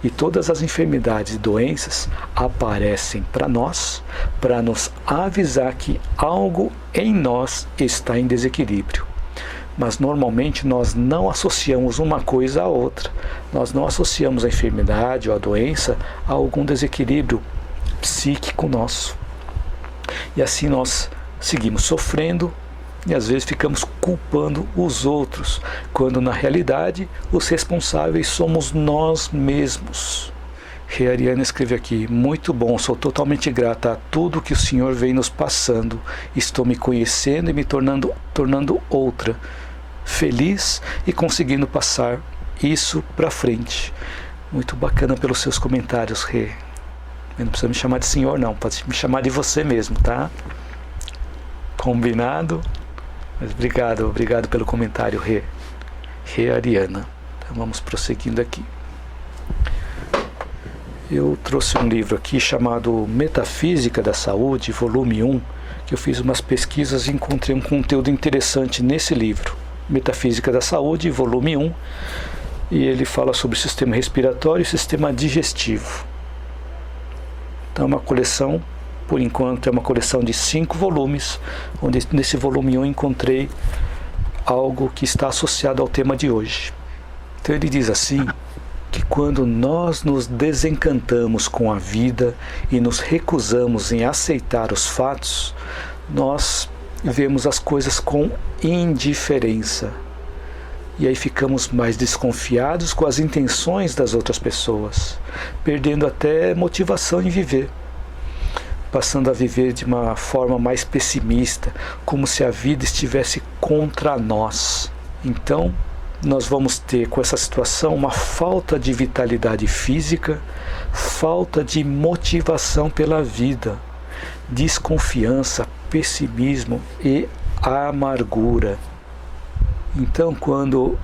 E todas as enfermidades e doenças aparecem para nós, para nos avisar que algo em nós está em desequilíbrio. Mas normalmente nós não associamos uma coisa à outra. Nós não associamos a enfermidade ou a doença a algum desequilíbrio psíquico nosso. E assim nós seguimos sofrendo e às vezes ficamos culpando os outros, quando na realidade os responsáveis somos nós mesmos. Rê Ariana escreve aqui: muito bom, sou totalmente grata a tudo que o Senhor vem nos passando. Estou me conhecendo e me tornando outra, feliz e conseguindo passar isso para frente. Muito bacana pelos seus comentários, Rê. Não precisa me chamar de senhor não, pode me chamar de você mesmo, tá? Combinado? Mas obrigado pelo comentário, Rê Ariana. Então vamos prosseguindo aqui. Eu trouxe um livro aqui chamado Metafísica da Saúde, volume 1, que eu fiz umas pesquisas e encontrei um conteúdo interessante nesse livro. Metafísica da Saúde, volume 1, e ele fala sobre o sistema respiratório e o sistema digestivo. Então é uma coleção, por enquanto é uma coleção de 5 volumes, onde nesse volume 1 encontrei algo que está associado ao tema de hoje. Então ele diz assim, que quando nós nos desencantamos com a vida e nos recusamos em aceitar os fatos, nós vemos as coisas com indiferença. E aí ficamos mais desconfiados com as intenções das outras pessoas, perdendo até motivação em viver, passando a viver de uma forma mais pessimista, como se a vida estivesse contra nós. Então, nós vamos ter com essa situação uma falta de vitalidade física, falta de motivação pela vida, desconfiança, pessimismo e amargura. Então, quando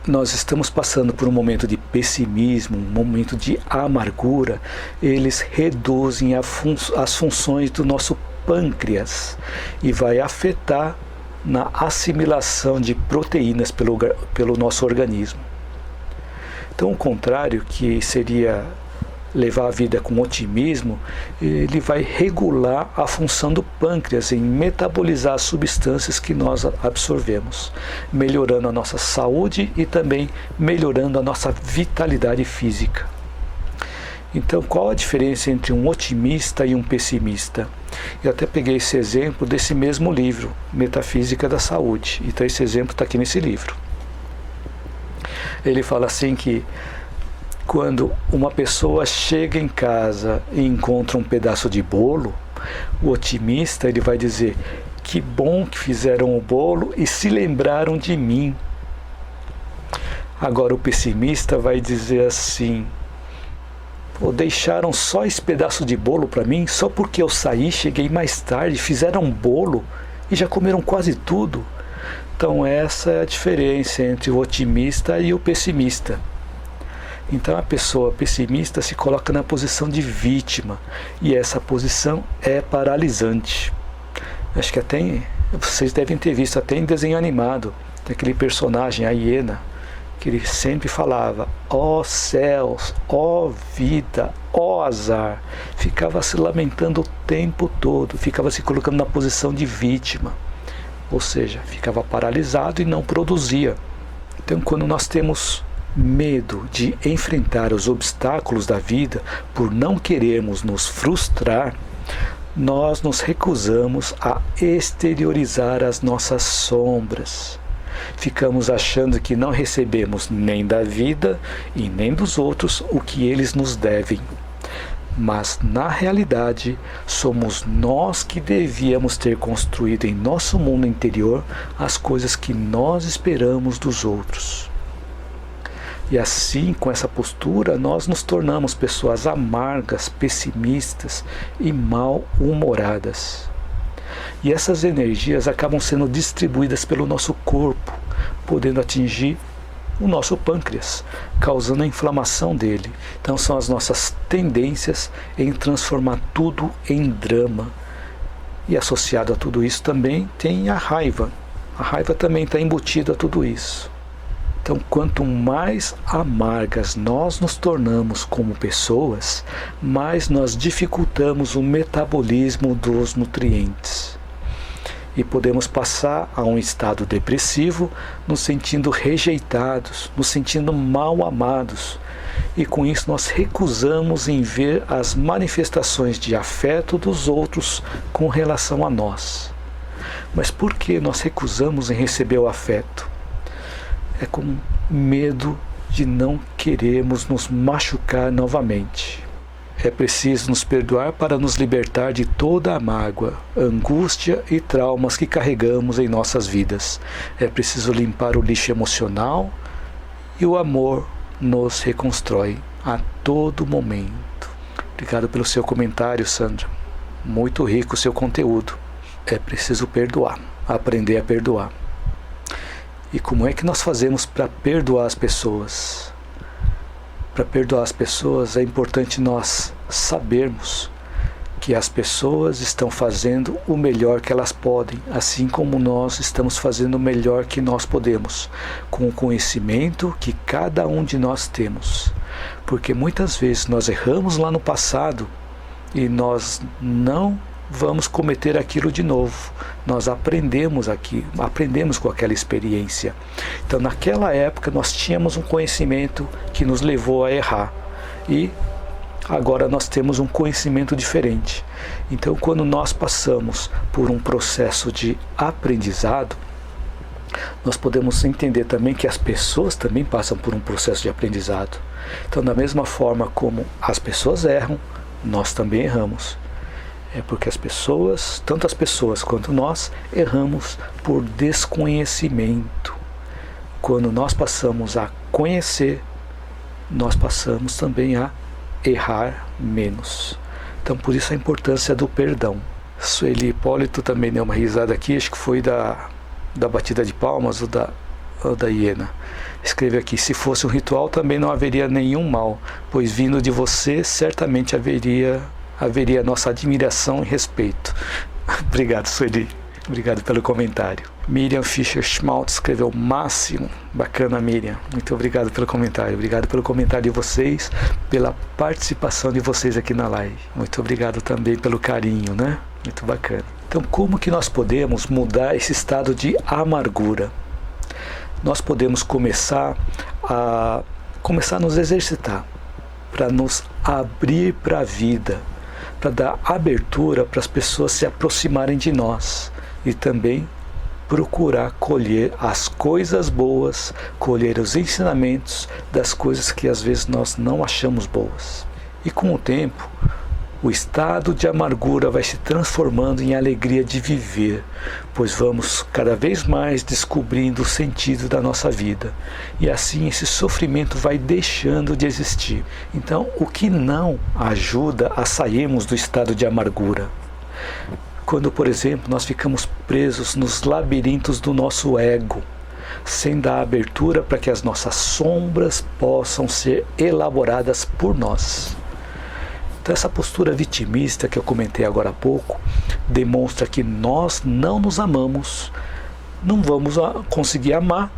nós estamos passando por um momento de pessimismo, um momento de amargura, eles reduzem as funções do nosso pâncreas e vai afetar na assimilação de proteínas pelo nosso organismo. Então, o contrário, que seria levar a vida com otimismo, ele vai regular a função do pâncreas em metabolizar as substâncias que nós absorvemos, melhorando a nossa saúde e também melhorando a nossa vitalidade física. Então, qual a diferença entre um otimista e um pessimista? Eu até peguei esse exemplo desse mesmo livro, Metafísica da Saúde. Então, esse exemplo está aqui nesse livro. Ele fala assim que quando uma pessoa chega em casa e encontra um pedaço de bolo, o otimista ele vai dizer: que bom que fizeram o bolo e se lembraram de mim. Agora o pessimista vai dizer assim: deixaram só esse pedaço de bolo para mim, só porque eu saí, cheguei mais tarde, fizeram um bolo e já comeram quase tudo. Então essa é a diferença entre o otimista e o pessimista. Então a pessoa pessimista se coloca na posição de vítima, e essa posição é paralisante. Acho que até vocês devem ter visto até em desenho animado, aquele personagem, a hiena, que ele sempre falava: ó céus, ó vida, ó azar. Ficava se lamentando o tempo todo, ficava se colocando na posição de vítima, ou seja, ficava paralisado e não produzia. Então, quando nós temos medo de enfrentar os obstáculos da vida por não querermos nos frustrar, nós nos recusamos a exteriorizar as nossas sombras. Ficamos achando que não recebemos nem da vida e nem dos outros o que eles nos devem. Mas, na realidade, somos nós que devíamos ter construído em nosso mundo interior as coisas que nós esperamos dos outros. E assim, com essa postura, nós nos tornamos pessoas amargas, pessimistas e mal-humoradas. E essas energias acabam sendo distribuídas pelo nosso corpo, podendo atingir o nosso pâncreas, causando a inflamação dele. Então são as nossas tendências em transformar tudo em drama. E associado a tudo isso também tem a raiva. A raiva também está embutida a tudo isso. Então, quanto mais amargas nós nos tornamos como pessoas, mais nós dificultamos o metabolismo dos nutrientes. E podemos passar a um estado depressivo, nos sentindo rejeitados, nos sentindo mal amados. E com isso nós recusamos em ver as manifestações de afeto dos outros com relação a nós. Mas por que nós recusamos em receber o afeto? É com medo de não querermos nos machucar novamente. É preciso nos perdoar para nos libertar de toda a mágoa, angústia e traumas que carregamos em nossas vidas. É preciso limpar o lixo emocional e o amor nos reconstrói a todo momento. Obrigado pelo seu comentário, Sandra. Muito rico o seu conteúdo. É preciso perdoar, aprender a perdoar. E como é que nós fazemos para perdoar as pessoas? Para perdoar as pessoas é importante nós sabermos que as pessoas estão fazendo o melhor que elas podem, assim como nós estamos fazendo o melhor que nós podemos, com o conhecimento que cada um de nós temos. Porque muitas vezes nós erramos lá no passado e nós não vamos cometer aquilo de novo. Nós aprendemos com aquela experiência. Então, naquela época, nós tínhamos um conhecimento que nos levou a errar. E agora nós temos um conhecimento diferente. Então, quando nós passamos por um processo de aprendizado, nós podemos entender também que as pessoas também passam por um processo de aprendizado. Então, da mesma forma como as pessoas erram, nós também erramos. É porque as pessoas, tanto as pessoas quanto nós, erramos por desconhecimento. Quando nós passamos a conhecer, nós passamos também a errar menos. Então, por isso a importância do perdão. Sueli Hipólito também deu uma risada aqui, acho que foi da batida de palmas ou da hiena. Escreve aqui: se fosse um ritual também não haveria nenhum mal, pois vindo de você certamente haveria nossa admiração e respeito. Obrigado, Sueli. Obrigado pelo comentário. Miriam Fischer-Schmaltz escreveu: máximo. Bacana, Miriam. Muito obrigado pelo comentário. Obrigado pelo comentário de vocês, pela participação de vocês aqui na live. Muito obrigado também pelo carinho, né? Muito bacana. Então, como que nós podemos mudar esse estado de amargura? Nós podemos começar a nos exercitar, para nos abrir para a vida, para dar abertura para as pessoas se aproximarem de nós e também procurar colher as coisas boas, colher os ensinamentos das coisas que às vezes nós não achamos boas. E com o tempo, o estado de amargura vai se transformando em alegria de viver, pois vamos cada vez mais descobrindo o sentido da nossa vida. E assim esse sofrimento vai deixando de existir. Então, o que não ajuda a sairmos do estado de amargura? Quando, por exemplo, nós ficamos presos nos labirintos do nosso ego, sem dar abertura para que as nossas sombras possam ser elaboradas por nós. Então, essa postura vitimista que eu comentei agora há pouco demonstra que nós não nos amamos, não vamos conseguir amar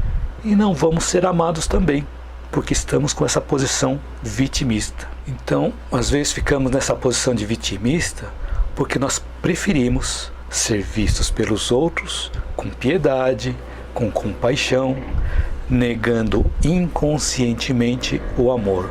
e não vamos ser amados também, porque estamos com essa posição vitimista. Então, às vezes ficamos nessa posição de vitimista porque nós preferimos ser vistos pelos outros com piedade, com compaixão, negando inconscientemente o amor.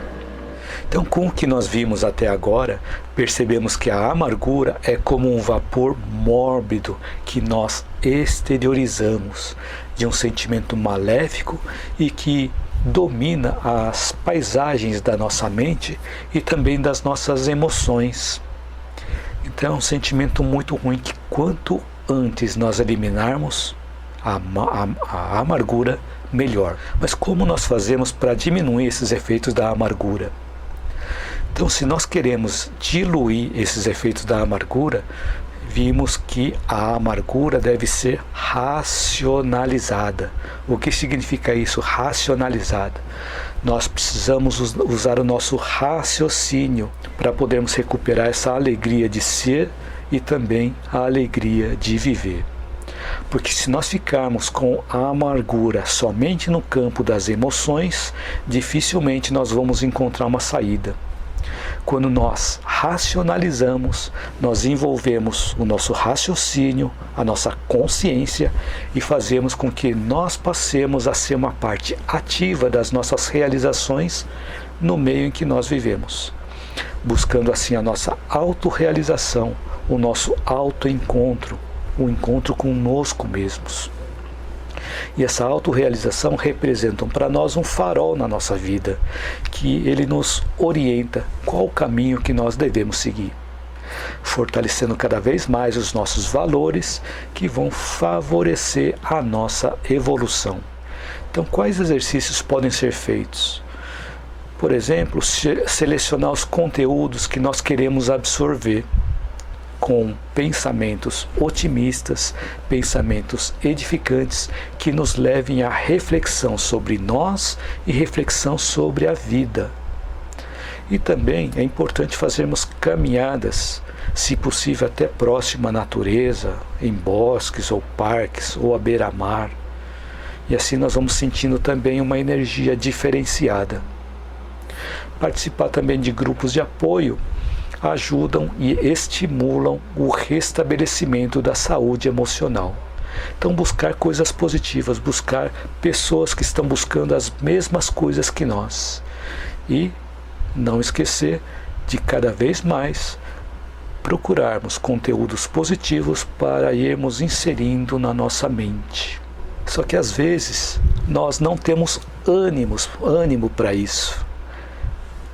Então, com o que nós vimos até agora, percebemos que a amargura é como um vapor mórbido que nós exteriorizamos de um sentimento maléfico e que domina as paisagens da nossa mente e também das nossas emoções. Então, é um sentimento muito ruim que quanto antes nós eliminarmos a amargura, melhor. Mas como nós fazemos para diminuir esses efeitos da amargura? Então, se nós queremos diluir esses efeitos da amargura, vimos que a amargura deve ser racionalizada. O que significa isso, racionalizada? Nós precisamos usar o nosso raciocínio para podermos recuperar essa alegria de ser e também a alegria de viver. Porque se nós ficarmos com a amargura somente no campo das emoções, dificilmente nós vamos encontrar uma saída. Quando nós racionalizamos, nós envolvemos o nosso raciocínio, a nossa consciência e fazemos com que nós passemos a ser uma parte ativa das nossas realizações no meio em que nós vivemos, buscando assim a nossa autorrealização, o nosso autoencontro, o encontro conosco mesmos. E essa autorrealização representa para nós um farol na nossa vida, que ele nos orienta qual o caminho que nós devemos seguir, fortalecendo cada vez mais os nossos valores que vão favorecer a nossa evolução. Então, quais exercícios podem ser feitos? Por exemplo, selecionar os conteúdos que nós queremos absorver, com pensamentos otimistas, pensamentos edificantes que nos levem à reflexão sobre nós e reflexão sobre a vida. E também é importante fazermos caminhadas, se possível até próxima à natureza, em bosques ou parques ou à beira-mar. E assim nós vamos sentindo também uma energia diferenciada. Participar também de grupos de apoio ajudam e estimulam o restabelecimento da saúde emocional. Então, buscar coisas positivas, buscar pessoas que estão buscando as mesmas coisas que nós. E não esquecer de cada vez mais procurarmos conteúdos positivos para irmos inserindo na nossa mente. Só que às vezes nós não temos ânimo para isso.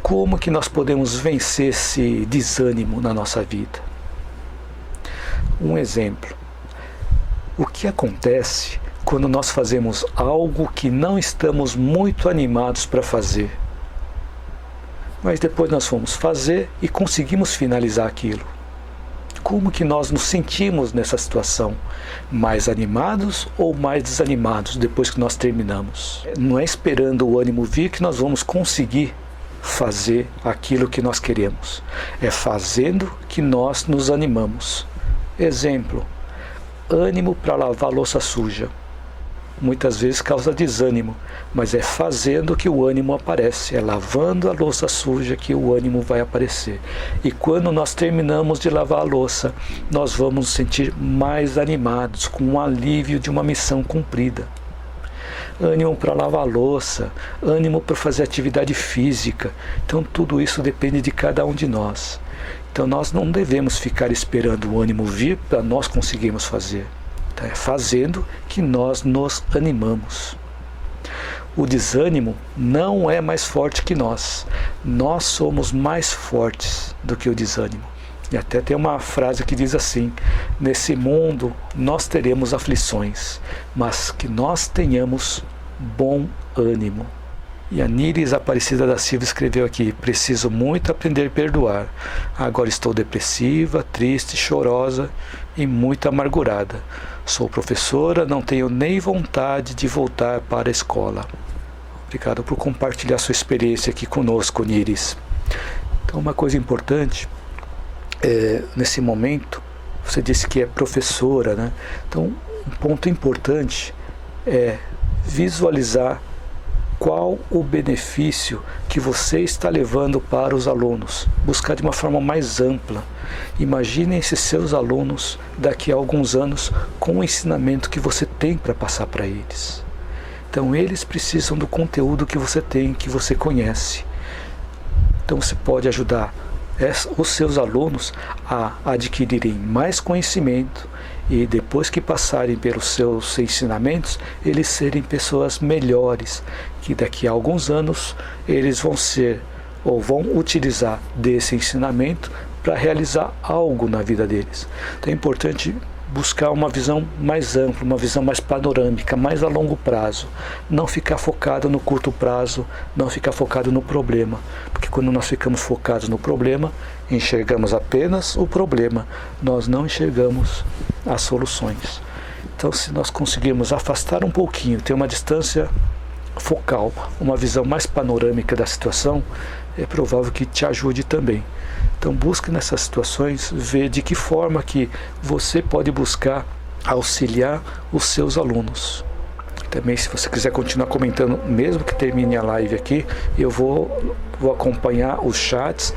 Como que nós podemos vencer esse desânimo na nossa vida? Um exemplo. O que acontece quando nós fazemos algo que não estamos muito animados para fazer? Mas depois nós vamos fazer e conseguimos finalizar aquilo. Como que nós nos sentimos nessa situação? Mais animados ou mais desanimados depois que nós terminamos? Não é esperando o ânimo vir que nós vamos conseguir fazer aquilo que nós queremos. É fazendo que nós nos animamos. Exemplo, ânimo para lavar louça suja. Muitas vezes causa desânimo, mas é fazendo que o ânimo aparece, é lavando a louça suja que o ânimo vai aparecer. E quando nós terminamos de lavar a louça, nós vamos nos sentir mais animados, com um alívio de uma missão cumprida. Ânimo para lavar a louça, ânimo para fazer atividade física. Então tudo isso depende de cada um de nós. Então nós não devemos ficar esperando o ânimo vir para nós conseguirmos fazer. Então, é fazendo que nós nos animamos. O desânimo não é mais forte que nós. Nós somos mais fortes do que o desânimo. E até tem uma frase que diz assim: nesse mundo nós teremos aflições, mas que nós tenhamos bom ânimo. E a Níris Aparecida da Silva escreveu aqui: preciso muito aprender a perdoar. Agora estou depressiva, triste, chorosa e muito amargurada. Sou professora, não tenho nem vontade de voltar para a escola. Obrigado por compartilhar sua experiência aqui conosco, Níris. Então, uma coisa importante, nesse momento, você disse que é professora, né? Então, um ponto importante é visualizar qual o benefício que você está levando para os alunos. Buscar de uma forma mais ampla. Imaginem esses seus alunos daqui a alguns anos com o ensinamento que você tem para passar para eles. Então eles precisam do conteúdo que você tem, que você conhece. Então você pode ajudar os seus alunos a adquirirem mais conhecimento e depois que passarem pelos seus ensinamentos, eles serem pessoas melhores, que daqui a alguns anos eles vão ser ou vão utilizar desse ensinamento para realizar algo na vida deles. Então é importante buscar uma visão mais ampla, uma visão mais panorâmica, mais a longo prazo. Não ficar focado no curto prazo, não ficar focado no problema. Porque quando nós ficamos focados no problema, enxergamos apenas o problema, nós não enxergamos as soluções. Então, se nós conseguirmos afastar um pouquinho, ter uma distância focal, uma visão mais panorâmica da situação, é provável que te ajude também. Então busque nessas situações ver de que forma que você pode buscar auxiliar os seus alunos. Também, se você quiser continuar comentando, mesmo que termine a live aqui, eu vou acompanhar os chats,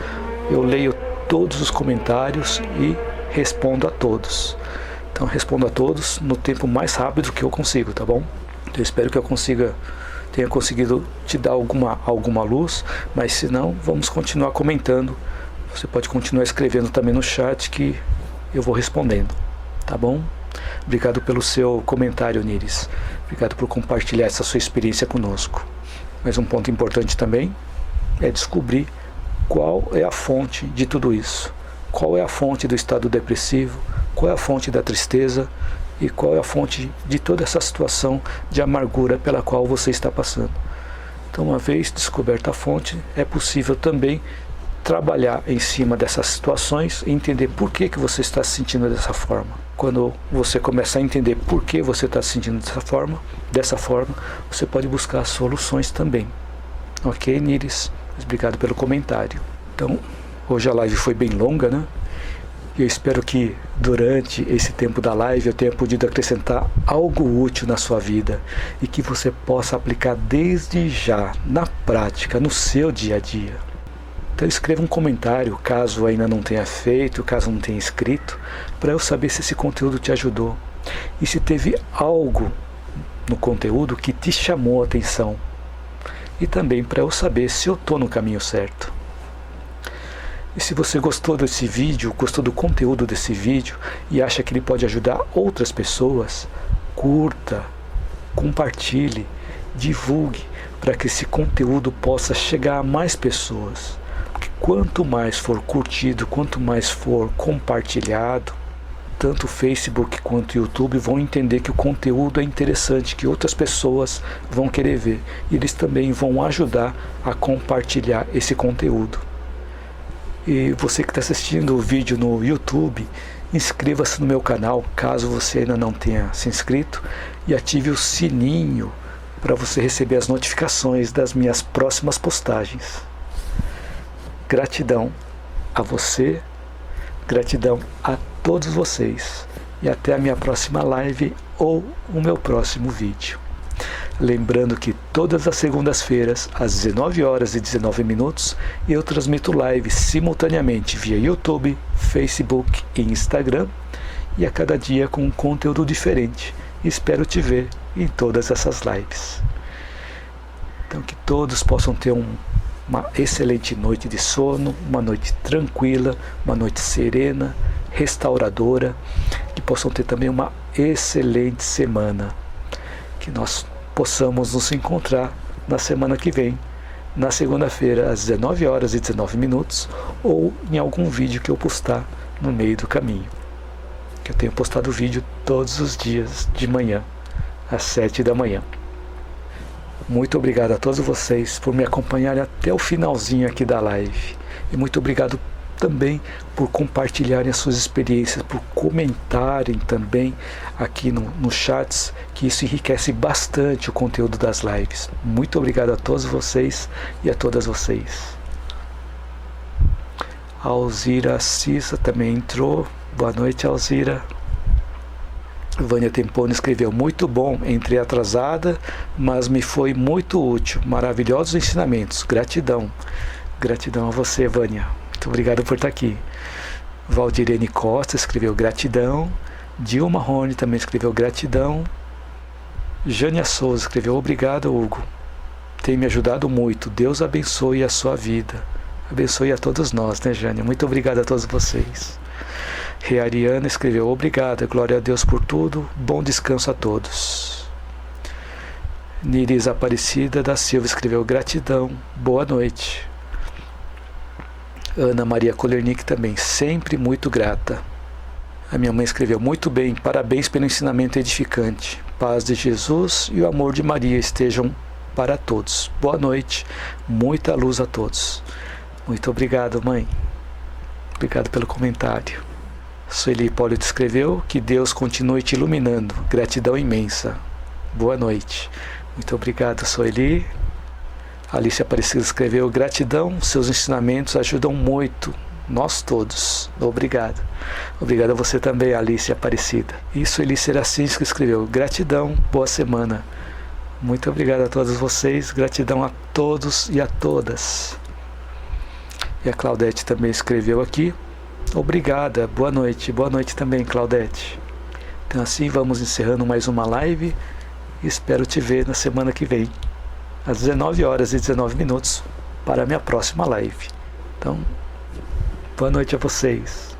eu leio todos os comentários e respondo a todos. Então, respondo a todos no tempo mais rápido que eu consigo, tá bom? Eu espero que eu tenha conseguido te dar alguma luz, mas se não, vamos continuar comentando. Você pode continuar escrevendo também no chat que eu vou respondendo, tá bom? Obrigado pelo seu comentário, Niris. Obrigado por compartilhar essa sua experiência conosco. Mas um ponto importante também é descobrir qual é a fonte de tudo isso. Qual é a fonte do estado depressivo, qual é a fonte da tristeza e qual é a fonte de toda essa situação de amargura pela qual você está passando. Então, uma vez descoberta a fonte, é possível também trabalhar em cima dessas situações e entender por que você está se sentindo dessa forma. Quando você começa a entender por que você está se sentindo dessa forma, você pode buscar soluções também. Ok, Niris? Obrigado pelo comentário. Então, hoje a live foi bem longa, né? E eu espero que durante esse tempo da live eu tenha podido acrescentar algo útil na sua vida e que você possa aplicar desde já, na prática, no seu dia a dia. Então escreva um comentário, caso ainda não tenha feito, caso não tenha escrito, para eu saber se esse conteúdo te ajudou e se teve algo no conteúdo que te chamou a atenção. E também para eu saber se eu estou no caminho certo. E se você gostou desse vídeo, gostou do conteúdo desse vídeo e acha que ele pode ajudar outras pessoas, curta, compartilhe, divulgue para que esse conteúdo possa chegar a mais pessoas. Porque quanto mais for curtido, quanto mais for compartilhado, tanto o Facebook quanto o YouTube vão entender que o conteúdo é interessante, que outras pessoas vão querer ver. E eles também vão ajudar a compartilhar esse conteúdo. E você que está assistindo o vídeo no YouTube, inscreva-se no meu canal, caso você ainda não tenha se inscrito, e ative o sininho para você receber as notificações das minhas próximas postagens. Gratidão a você, gratidão a todos vocês, e até a minha próxima live ou o meu próximo vídeo. Lembrando que todas as segundas-feiras, às 19h19, eu transmito lives simultaneamente via YouTube, Facebook e Instagram, e a cada dia com um conteúdo diferente. Espero te ver em todas essas lives. Então que todos possam ter uma excelente noite de sono, uma noite tranquila, uma noite serena, restauradora, que possam ter também uma excelente semana. Que nós possamos nos encontrar na semana que vem, na segunda-feira, às 19h19, ou em algum vídeo que eu postar no meio do caminho. Que eu tenho postado vídeo todos os dias de manhã, às 7 da manhã. Muito obrigado a todos vocês por me acompanharem até o finalzinho aqui da live. E muito obrigado também por compartilharem as suas experiências, por comentarem também aqui nos chats, que isso enriquece bastante o conteúdo das lives. Muito obrigado a todos vocês e a todas vocês. A Alzira Cissa também entrou. Boa noite, Alzira. Vânia Tempone escreveu: muito bom, entrei atrasada, mas me foi muito útil, maravilhosos ensinamentos, gratidão. Gratidão a você, Vânia. Muito obrigado por estar aqui. Valdirene Costa escreveu gratidão. Dilma Rony também escreveu gratidão. Jânia Souza escreveu: obrigado, Hugo. Tem me ajudado muito. Deus abençoe a sua vida. Abençoe a todos nós, né, Jânia? Muito obrigado a todos vocês. Reariana escreveu: obrigada, glória a Deus por tudo. Bom descanso a todos. Niris Aparecida da Silva escreveu: gratidão. Boa noite. Ana Maria Kolernik também, sempre muito grata. A minha mãe escreveu: muito bem, parabéns pelo ensinamento edificante. Paz de Jesus e o amor de Maria estejam para todos. Boa noite, muita luz a todos. Muito obrigado, mãe. Obrigado pelo comentário. Sueli Hipólito escreveu: que Deus continue te iluminando. Gratidão imensa. Boa noite. Muito obrigado, Sueli. Alice Aparecida escreveu: gratidão, seus ensinamentos ajudam muito. nós todos. Obrigado. Obrigado a você também, Alice Aparecida. Isso, Eli Seracins que escreveu. Gratidão, boa semana. Muito obrigado a todos vocês. Gratidão a todos e a todas. E a Claudete também escreveu aqui. Obrigada, boa noite. Boa noite também, Claudete. Então assim vamos encerrando mais uma live. Espero te ver na semana que vem, às 19h19, para a minha próxima live. Então, boa noite a vocês.